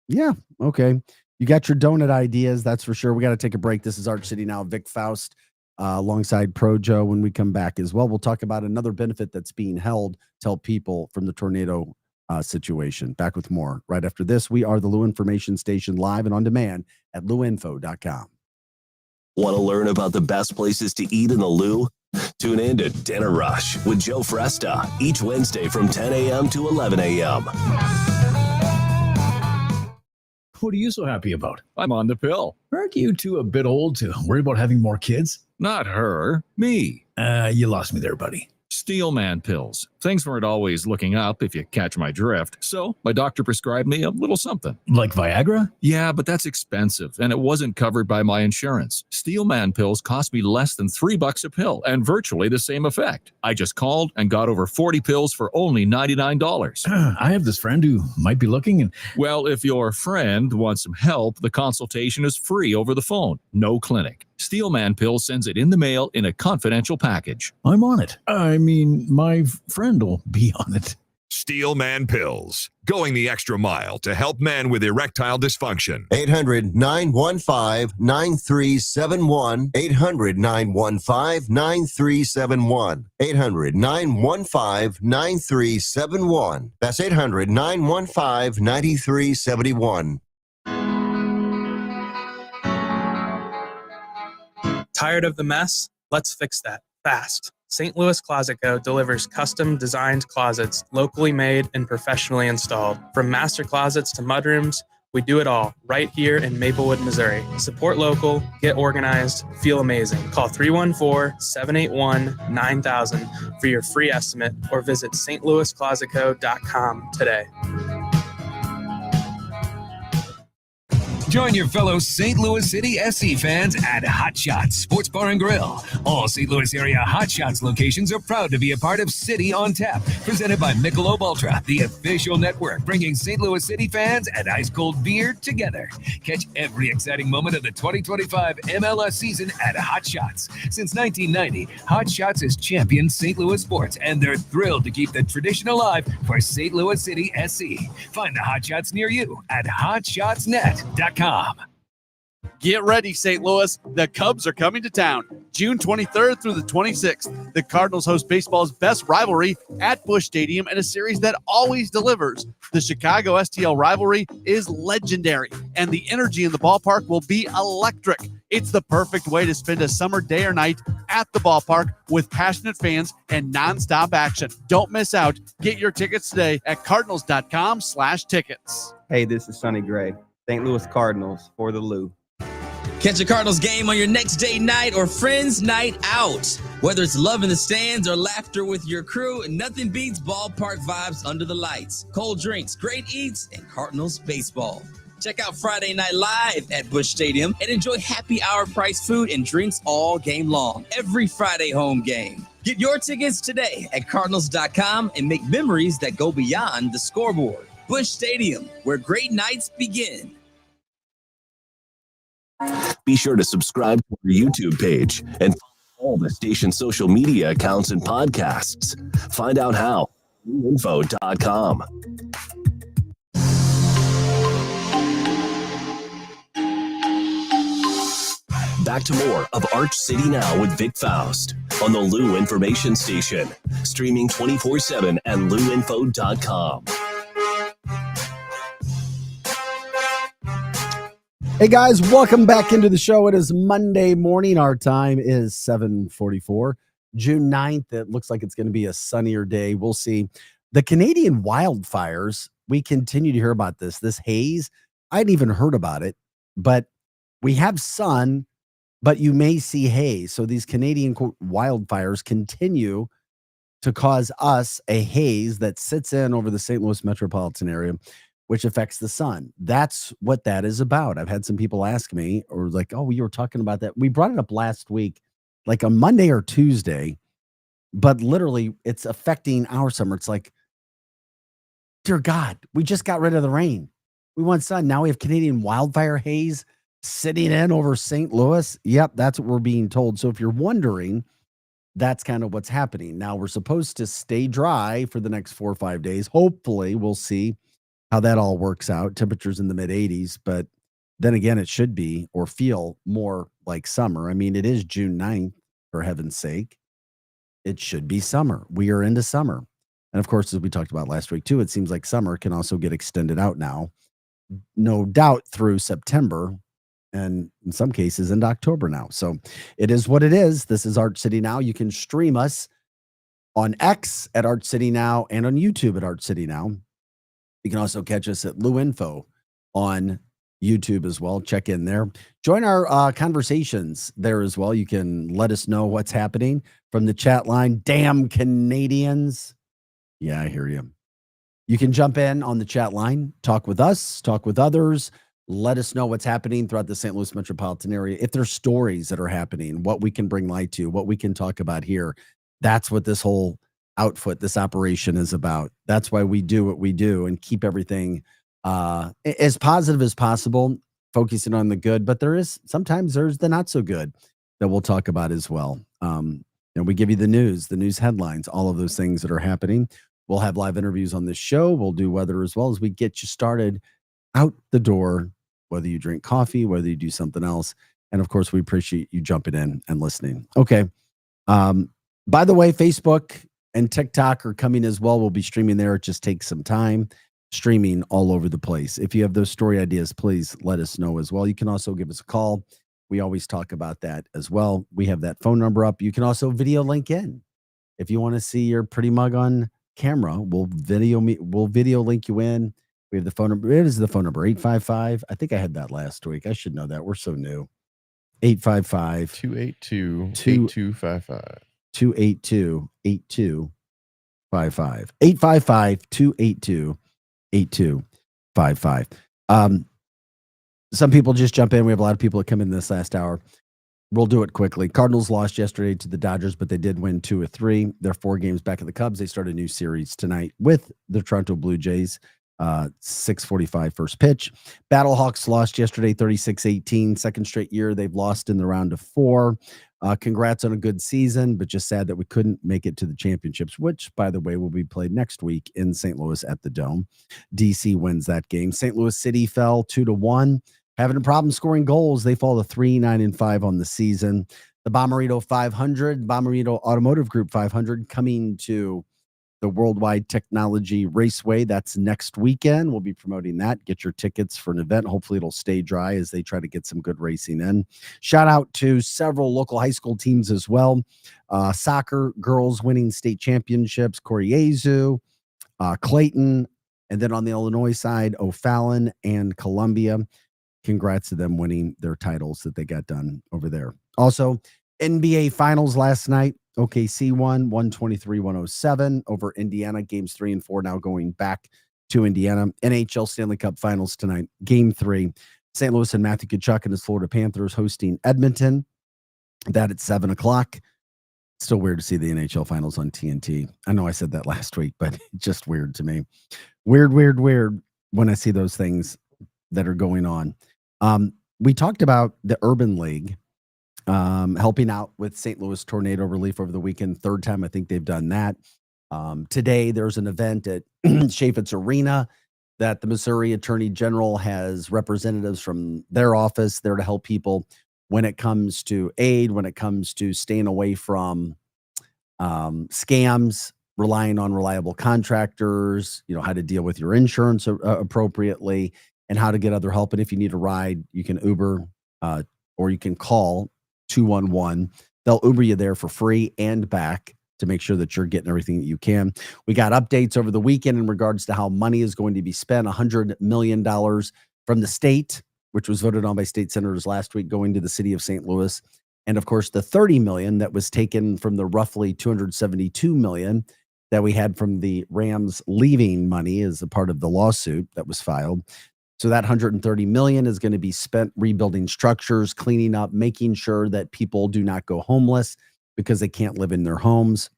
Yeah, okay. You got your donut ideas, that's for sure. We got to take a break. This is Arch City Now. Vic Faust alongside Pro Joe. When we come back as well, we'll talk about another benefit that's being held to help people from the tornado situation. Back with more right after this. We are the Lou Information Station, live and on demand at louinfo.com. Want to learn about the best places to eat in the Lou? Tune in to Dinner Rush with Joe Fresta each Wednesday from 10 a.m. to 11 a.m. What are you so happy about? I'm on the pill. Aren't you two a bit old to worry about having more kids? Not her, me. You lost me there, buddy. Steelman pills. Things weren't always looking up, if you catch my drift. So my doctor prescribed me a little something. Like Viagra? Yeah, but that's expensive, and it wasn't covered by my insurance. Steelman pills cost me less than $3 a pill, and virtually the same effect. I just called and got over 40 pills for only $99. I have this friend who might be looking and... Well, if your friend wants some help, the consultation is free over the phone. No clinic. Steelman Pills sends it in the mail in a confidential package. I'm on it. I mean, my friend will be on it. Steelman Pills, going the extra mile to help men with erectile dysfunction. 800-915-9371. 800-915-9371. 800-915-9371. That's 800-915-9371. Tired of the mess? Let's fix that fast. St. Louis Closet Co. delivers custom designed closets, locally made and professionally installed. From master closets to mudrooms, we do it all right here in Maplewood, Missouri. Support local, get organized, feel amazing. Call 314-781-9000 for your free estimate or visit stlouisclosetco.com today. Join your fellow St. Louis City SC fans at Hot Shots Sports Bar and Grill. All St. Louis area Hot Shots locations are proud to be a part of City on Tap, presented by Michelob Ultra, the official network bringing St. Louis City fans and ice cold beer together. Catch every exciting moment of the 2025 MLS season at Hot Shots. Since 1990, Hot Shots has championed St. Louis sports, and they're thrilled to keep the tradition alive for St. Louis City SC. Find the Hot Shots near you at hotshotsnet.com. Get ready, St. Louis. The Cubs are coming to town June 23rd through the 26th. The Cardinals host baseball's best rivalry at Busch Stadium in a series that always delivers. The Chicago STL rivalry is legendary, and the energy in the ballpark will be electric. It's the perfect way to spend a summer day or night at the ballpark with passionate fans and nonstop action. Don't miss out. Get your tickets today at cardinals.com/tickets. Hey, this is Sonny Gray. St. Louis Cardinals for the Lou. Catch a Cardinals game on your next date night or friends night out. Whether it's love in the stands or laughter with your crew, nothing beats ballpark vibes under the lights. Cold drinks, great eats, and Cardinals baseball. Check out Friday Night Live at Busch Stadium and enjoy happy hour price food and drinks all game long. Every Friday home game. Get your tickets today at cardinals.com and make memories that go beyond the scoreboard. Busch Stadium, where great nights begin. Be sure to subscribe to our YouTube page and follow all the station's social media accounts and podcasts. Find out how. Info.com. Back to more of Arch City Now with Vic Faust on the Lou Information Station. Streaming 24/7 at louinfo.com. Hey guys, welcome back into the show. It is Monday morning. Our time is 7:44, June 9th. It looks like it's going to be a sunnier day. We'll see. The Canadian wildfires, we continue to hear about this haze. I hadn't even heard about it, but we have sun, but you may see haze. So these Canadian quote, wildfires continue to cause us a haze that sits in over the St. Louis metropolitan area, which affects the sun. That's what that is about. I've had some people ask me, or like, oh, you were talking about that. We brought it up last week, like on Monday or Tuesday, but literally it's affecting our summer. It's like, dear God, we just got rid of the rain. We want sun. Now we have Canadian wildfire haze sitting in over St. Louis. Yep, that's what we're being told. So if you're wondering, that's kind of what's happening. Now we're supposed to stay dry for the next 4 or 5 days. Hopefully we'll see how that all works out. Temperatures in the mid 80s, but then again, it should be or feel more like summer. I mean, it is June 9th, for heaven's sake. It should be summer. We are into summer. And of course, as we talked about last week too, it seems like summer can also get extended out now, no doubt through September, and in some cases into October now. So it is what it is. This is Arch City Now. You can stream us on X at Arch City Now and on YouTube at Arch City Now. You can also catch us at Lou Info on YouTube as well. Check in there. Join our conversations there as well. You can let us know what's happening from the chat line. Damn Canadians. Yeah, I hear you. You can jump in on the chat line, talk with us, talk with others. Let us know what's happening throughout the St. Louis metropolitan area. If there's stories that are happening, what we can bring light to, what we can talk about here. That's what this whole outfit, this operation is about. That's why we do what we do and keep everything as positive as possible, focusing on the good. But sometimes there's the not so good that we'll talk about as well. And we give you the news headlines, all of those things that are happening. We'll have live interviews on this show. We'll do weather as well as we get you started out the door, whether you drink coffee, whether you do something else. And of course, we appreciate you jumping in and listening. Okay. By the way, Facebook and TikTok are coming as well. We'll be streaming there. It just takes some time. Streaming all over the place. If you have those story ideas, please let us know as well. You can also give us a call. We always talk about that as well. We have that phone number up. You can also video link in. If you want to see your pretty mug on camera, we'll video link you in. We have the phone number. It is the phone number 855. I think I had that last week. I should know that. We're so new. 855 282 8255. 282 8255. 855 282 8255. Some people just jump in. We have a lot of people that come in this last hour. We'll do it quickly. Cardinals lost yesterday to the Dodgers, but they did win 2 of 3. They're 4 games back of the Cubs. They start a new series tonight with the Toronto Blue Jays. 6:45 first pitch. Battlehawks lost yesterday 36-18. Second straight year they've lost in the round of 4. Congrats on a good season, but just sad that we couldn't make it to the championships, which, by the way, will be played next week in St. Louis at the Dome. DC wins that game. St. Louis City fell 2-1. Having a problem scoring goals. They fall to 3-9-5 on the season. The Bommarito 500, Bommarito Automotive Group 500 coming to the Worldwide Technology Raceway. That's next weekend. We'll be promoting that. Get your tickets for an event. Hopefully it'll stay dry as they try to get some good racing in. Shout out to several local high school teams as well. Soccer girls winning state championships, Coriezu, Clayton, and then on the Illinois side, O'Fallon and Columbia. Congrats to them winning their titles that they got done over there. Also, NBA Finals last night. OKC won 123-107 over Indiana. Games 3 and 4 now going back to Indiana. NHL Stanley Cup Finals tonight. Game 3. St. Louis and Matthew Tkachuk and his Florida Panthers hosting Edmonton. That at 7 o'clock. Still weird to see the NHL Finals on TNT. I know I said that last week, but it's just weird to me. Weird when I see those things that are going on. We talked about the Urban League helping out with St. Louis tornado relief over the weekend. 3rd time I think they've done that. Today there's an event at Chaffetz Arena that the Missouri Attorney General has representatives from their office there to help people when it comes to aid, when it comes to staying away from scams, relying on reliable contractors, how to deal with your insurance appropriately, and how to get other help. And if you need a ride, you can Uber or you can call 211. They'll Uber you there for free and back to make sure that you're getting everything that you can. We got updates over the weekend in regards to how money is going to be spent. $100 million from the state, which was voted on by state senators last week, going to the city of St. Louis. And of course, the $30 million that was taken from the roughly $272 million that we had from the Rams leaving money as a part of the lawsuit that was filed. So that $130 million is going to be spent rebuilding structures, cleaning up, making sure that people do not go homeless because they can't live in their homes.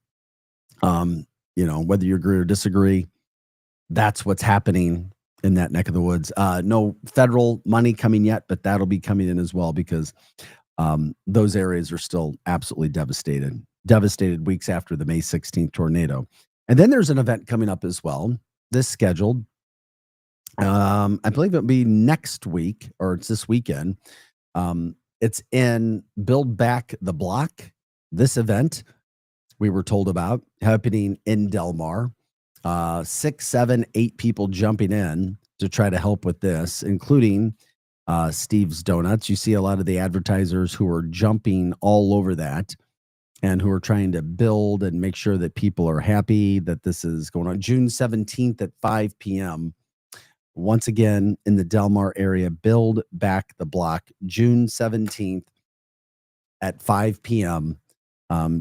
Whether you agree or disagree, that's what's happening in that neck of the woods. No federal money coming yet, but that'll be coming in as well because those areas are still absolutely devastated weeks after the May 16th tornado. And then there's an event coming up as well. This scheduled. I believe it'll be next week, or it's this weekend. It's in Build Back the Block. This event we were told about happening in Del Mar. 6, 7, 8 people jumping in to try to help with this, including Steve's Donuts. You see a lot of the advertisers who are jumping all over that and who are trying to build and make sure that people are happy that this is going on. June 17th at 5 p.m. once again in the Del Mar area. Build Back the Block, June 17th at 5 p.m.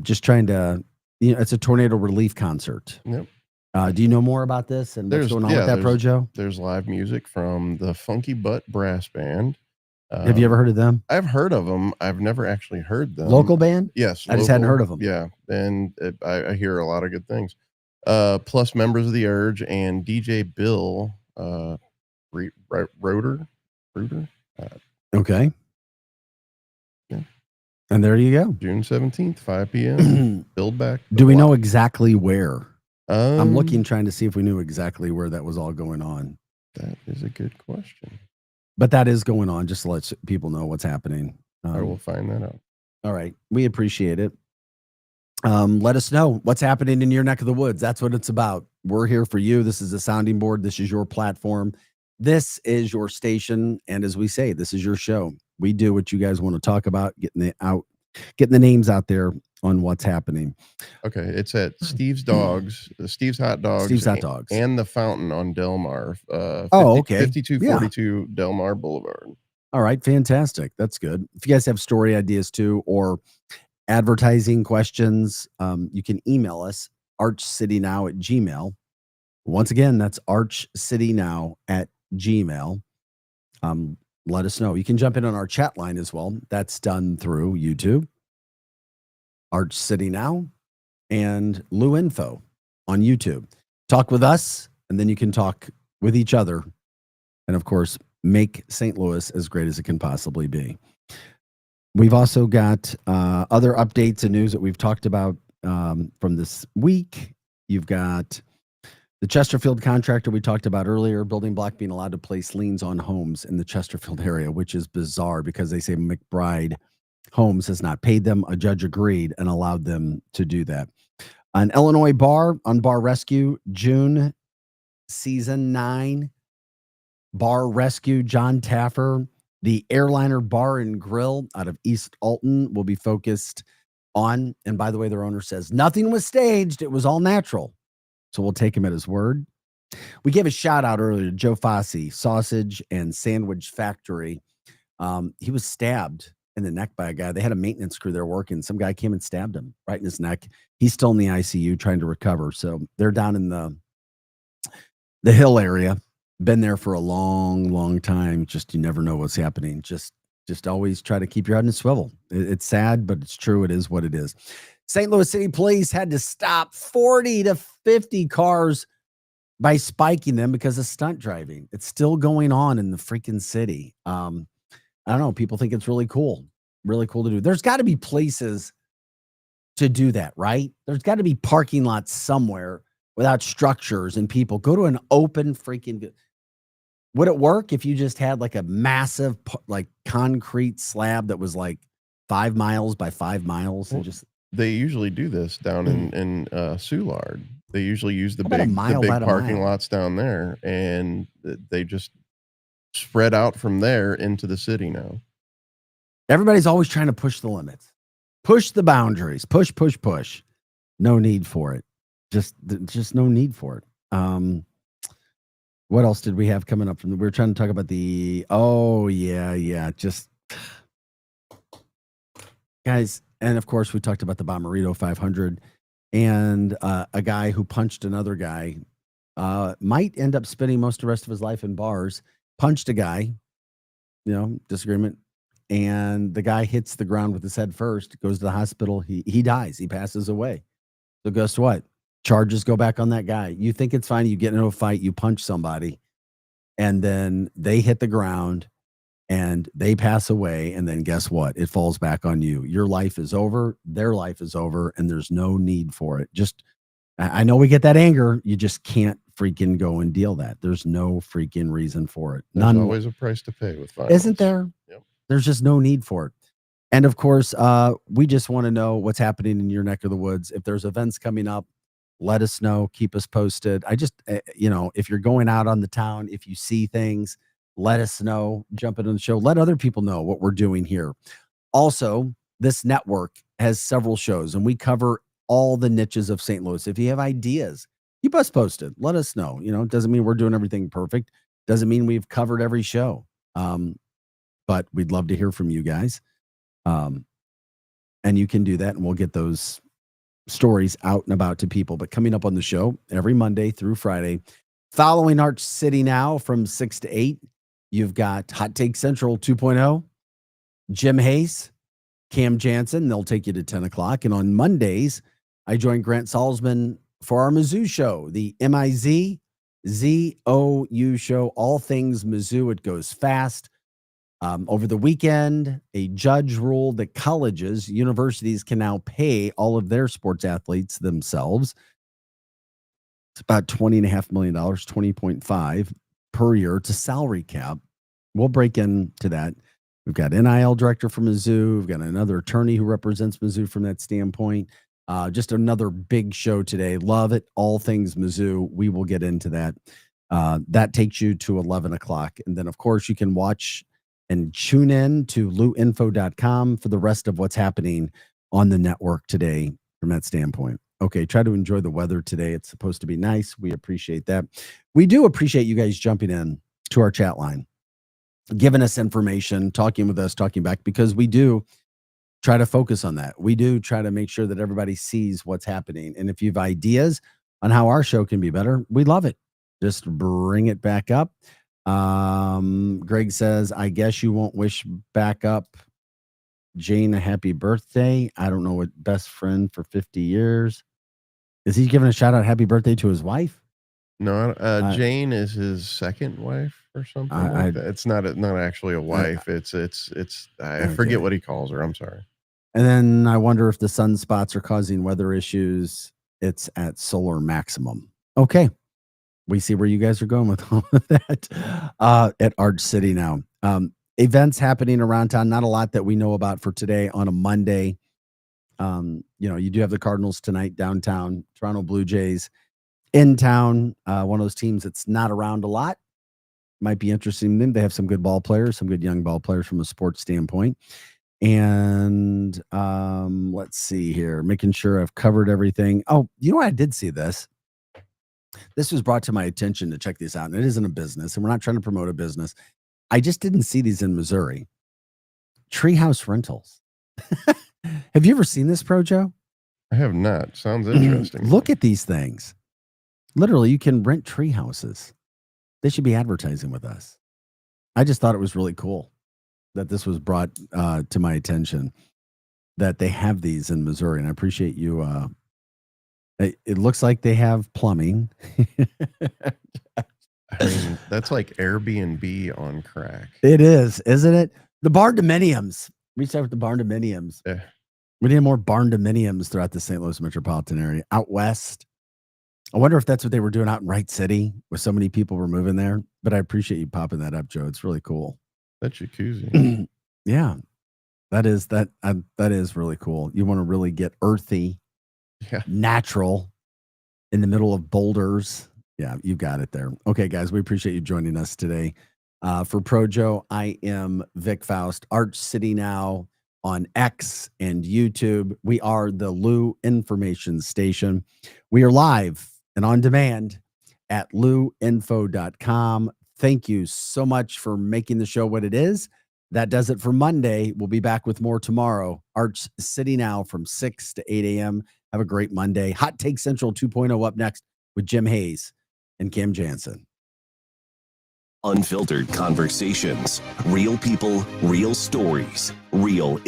Just trying to, it's a tornado relief concert. Yep. Do you know more about this and what's going on with that, Projo? There's live music from the Funky Butt Brass Band. Have you ever heard of them? I've heard of them. I've never actually heard them. Local band? Yes. I just hadn't heard of them. Yeah. And I hear a lot of good things. Plus members of the Urge and DJ Bill Roeder. Okay. Yeah. And there you go. June 17th, 5 p.m. Build Back. Do we know exactly where? I'm Um, looking, trying to see if we knew exactly where that was all going on. That is a good question. But that is going on, just to let people know what's happening. I will find that out. All right. We appreciate it. Let us know what's happening in your neck of the woods. That's what it's about. We're here for you. This is a sounding board. This is your platform. This is your station. And as we say, this is your show. We do what you guys want to talk about, getting the names out there on what's happening. Okay, it's at Steve's Dogs, Steve's Hot Dogs, Steve's Hot Dogs, and the Fountain on Del Mar. 5242 Del Mar Boulevard. All right, fantastic. That's good. If you guys have story ideas too, or advertising questions, you can email us archcitynow@gmail.com. Once again, that's archcitynow@gmail.com. Let us know. You can jump in on our chat line as well. That's done through YouTube, Arch City Now, and Lou Info on YouTube. Talk with us, and then you can talk with each other. And of course, make St. Louis as great as it can possibly be. We've also got other updates and news that we've talked about from this week. You've got the Chesterfield contractor we talked about earlier, Building Block being allowed to place liens on homes in the Chesterfield area, which is bizarre because they say McBride Homes has not paid them. A judge agreed and allowed them to do that. An Illinois bar on Bar Rescue, June season 9. Bar Rescue, John Taffer. The Airliner Bar and Grill out of East Alton will be focused on, and by the way, their owner says nothing was staged. It was all natural. So we'll take him at his word. We gave a shout out earlier to Joe Fossey, Sausage and Sandwich Factory. He was stabbed in the neck by a guy. They had a maintenance crew there working. Some guy came and stabbed him right in his neck. He's still in the ICU trying to recover. So they're down in the Hill area. Been there for a long, long time. Just you never know what's happening. Just always try to keep your head in a swivel. It's sad, but it's true. It is what it is. St. Louis City Police had to stop 40 to 50 cars by spiking them because of stunt driving. It's still going on in the freaking city. I don't know. People think it's really cool to do. There's got to be places to do that, right? There's got to be parking lots somewhere without structures and people. Go to an open freaking. Would it work if you just had like a massive like concrete slab that was like 5 miles by 5 miles and just. They usually do this down in Soulard. They usually use the big by parking lots down there, and they just spread out from there into the city now. Everybody's always trying to push the limits, push the boundaries, push. No need for it. Just no need for it. What else did we have coming up? We were trying to talk about just guys. And of course, we talked about the Bomberito 500 and a guy who punched another guy might end up spending most of the rest of his life in bars. Punched a guy, disagreement. And the guy hits the ground with his head first, goes to the hospital. He dies. He passes away. So guess what? Charges go back on that guy. You think it's fine. You get into a fight, you punch somebody, and then they hit the ground. And they pass away, and then guess what? It falls back on you. Your life is over, their life is over, and there's no need for it. I know we get that anger. You just can't freaking go and deal that. There's no freaking reason for it. There's always a price to pay with violence. Isn't there? Yep. There's just no need for it. And of course, we just want to know what's happening in your neck of the woods. If there's events coming up, let us know. Keep us posted. I just, if you're going out on the town, if you see things, let us know, jump into the show. Let other people know what we're doing here. Also, this network has several shows, and we cover all the niches of St. Louis. If you have ideas, keep us posted. Let us know. It doesn't mean we're doing everything perfect. Doesn't mean we've covered every show. But we'd love to hear from you guys. And you can do that, and we'll get those stories out and about to people. But coming up on the show every Monday through Friday, following Arch City Now from 6 to 8, you've got Hot Take Central 2.0, Jim Hayes, Cam Jansen. They'll take you to 10 o'clock. And on Mondays, I join Grant Salzman for our Mizzou show, the MIZZOU show, all things Mizzou. It goes fast. Over the weekend, a judge ruled that colleges, universities can now pay all of their sports athletes themselves. It's about $20.5 million, 20.5 per year. It's a salary cap. We'll break into that. We've got NIL director from Mizzou. We've got another attorney who represents Mizzou from that standpoint. Just another big show today. Love it. All things Mizzou. We will get into that. That takes you to 11 o'clock. And then, of course, you can watch and tune in to luinfo.com for the rest of what's happening on the network today from that standpoint. Okay, try to enjoy the weather today. It's supposed to be nice. We appreciate that. We do appreciate you guys jumping in to our chat line, giving us information, talking with us, talking back, because we do try to focus on that. We do try to make sure that everybody sees what's happening. And if you have ideas on how our show can be better, we love it. Just bring it back up. Greg says, I guess you won't wish back up Jane a happy birthday. I don't know what best friend for 50 years. Is he giving a shout out happy birthday to his wife? No, Jane is his second wife or something. Like that. It's not actually a wife. It's I forget what he calls her. I'm sorry. And then I wonder if the sunspots are causing weather issues. It's at solar maximum. Okay. We see where you guys are going with all of that at Arch City Now. Events happening around town. Not a lot that we know about for today on a Monday. You do have the Cardinals tonight downtown, Toronto Blue Jays in town. One of those teams that's not around a lot. Might be interesting. They have some good ball players, some good young ball players from a sports standpoint. And let's see here, making sure I've covered everything. Oh, you know what? I did see this. This was brought to my attention to check this out. And it isn't a business, and we're not trying to promote a business. I just didn't see these in Missouri. Treehouse rentals. Have you ever seen this, Projo? I have not. Sounds interesting. Look at these things. Literally, you can rent tree houses. They should be advertising with us. I just thought it was really cool that this was brought to my attention, that they have these in Missouri. And I appreciate you. It looks like they have plumbing. I mean, that's like Airbnb on crack. It is, isn't it? The barn-dominiums. We start with the barn-dominiums. Yeah. We need more barn-dominiums throughout the St. Louis metropolitan area. Out west. I wonder if that's what they were doing out in Wright City, with so many people were moving there. But I appreciate you popping that up, Joe. It's really cool. That jacuzzi. Yeah. That is really cool. You want to really get earthy, natural, in the middle of boulders. Yeah, you got it there. Okay, guys, we appreciate you joining us today. For Projo, I am Vic Faust. Arch City Now on X and YouTube. We are the Lou Information Station. We are live and on demand at luinfo.com. Thank you so much for making the show what it is. That does it for Monday. We'll be back with more tomorrow. Arch City Now from 6 to 8 a.m. Have a great Monday. Hot Take Central 2.0 up next with Jim Hayes and Cam Jansen. Unfiltered conversations, real people, real stories, real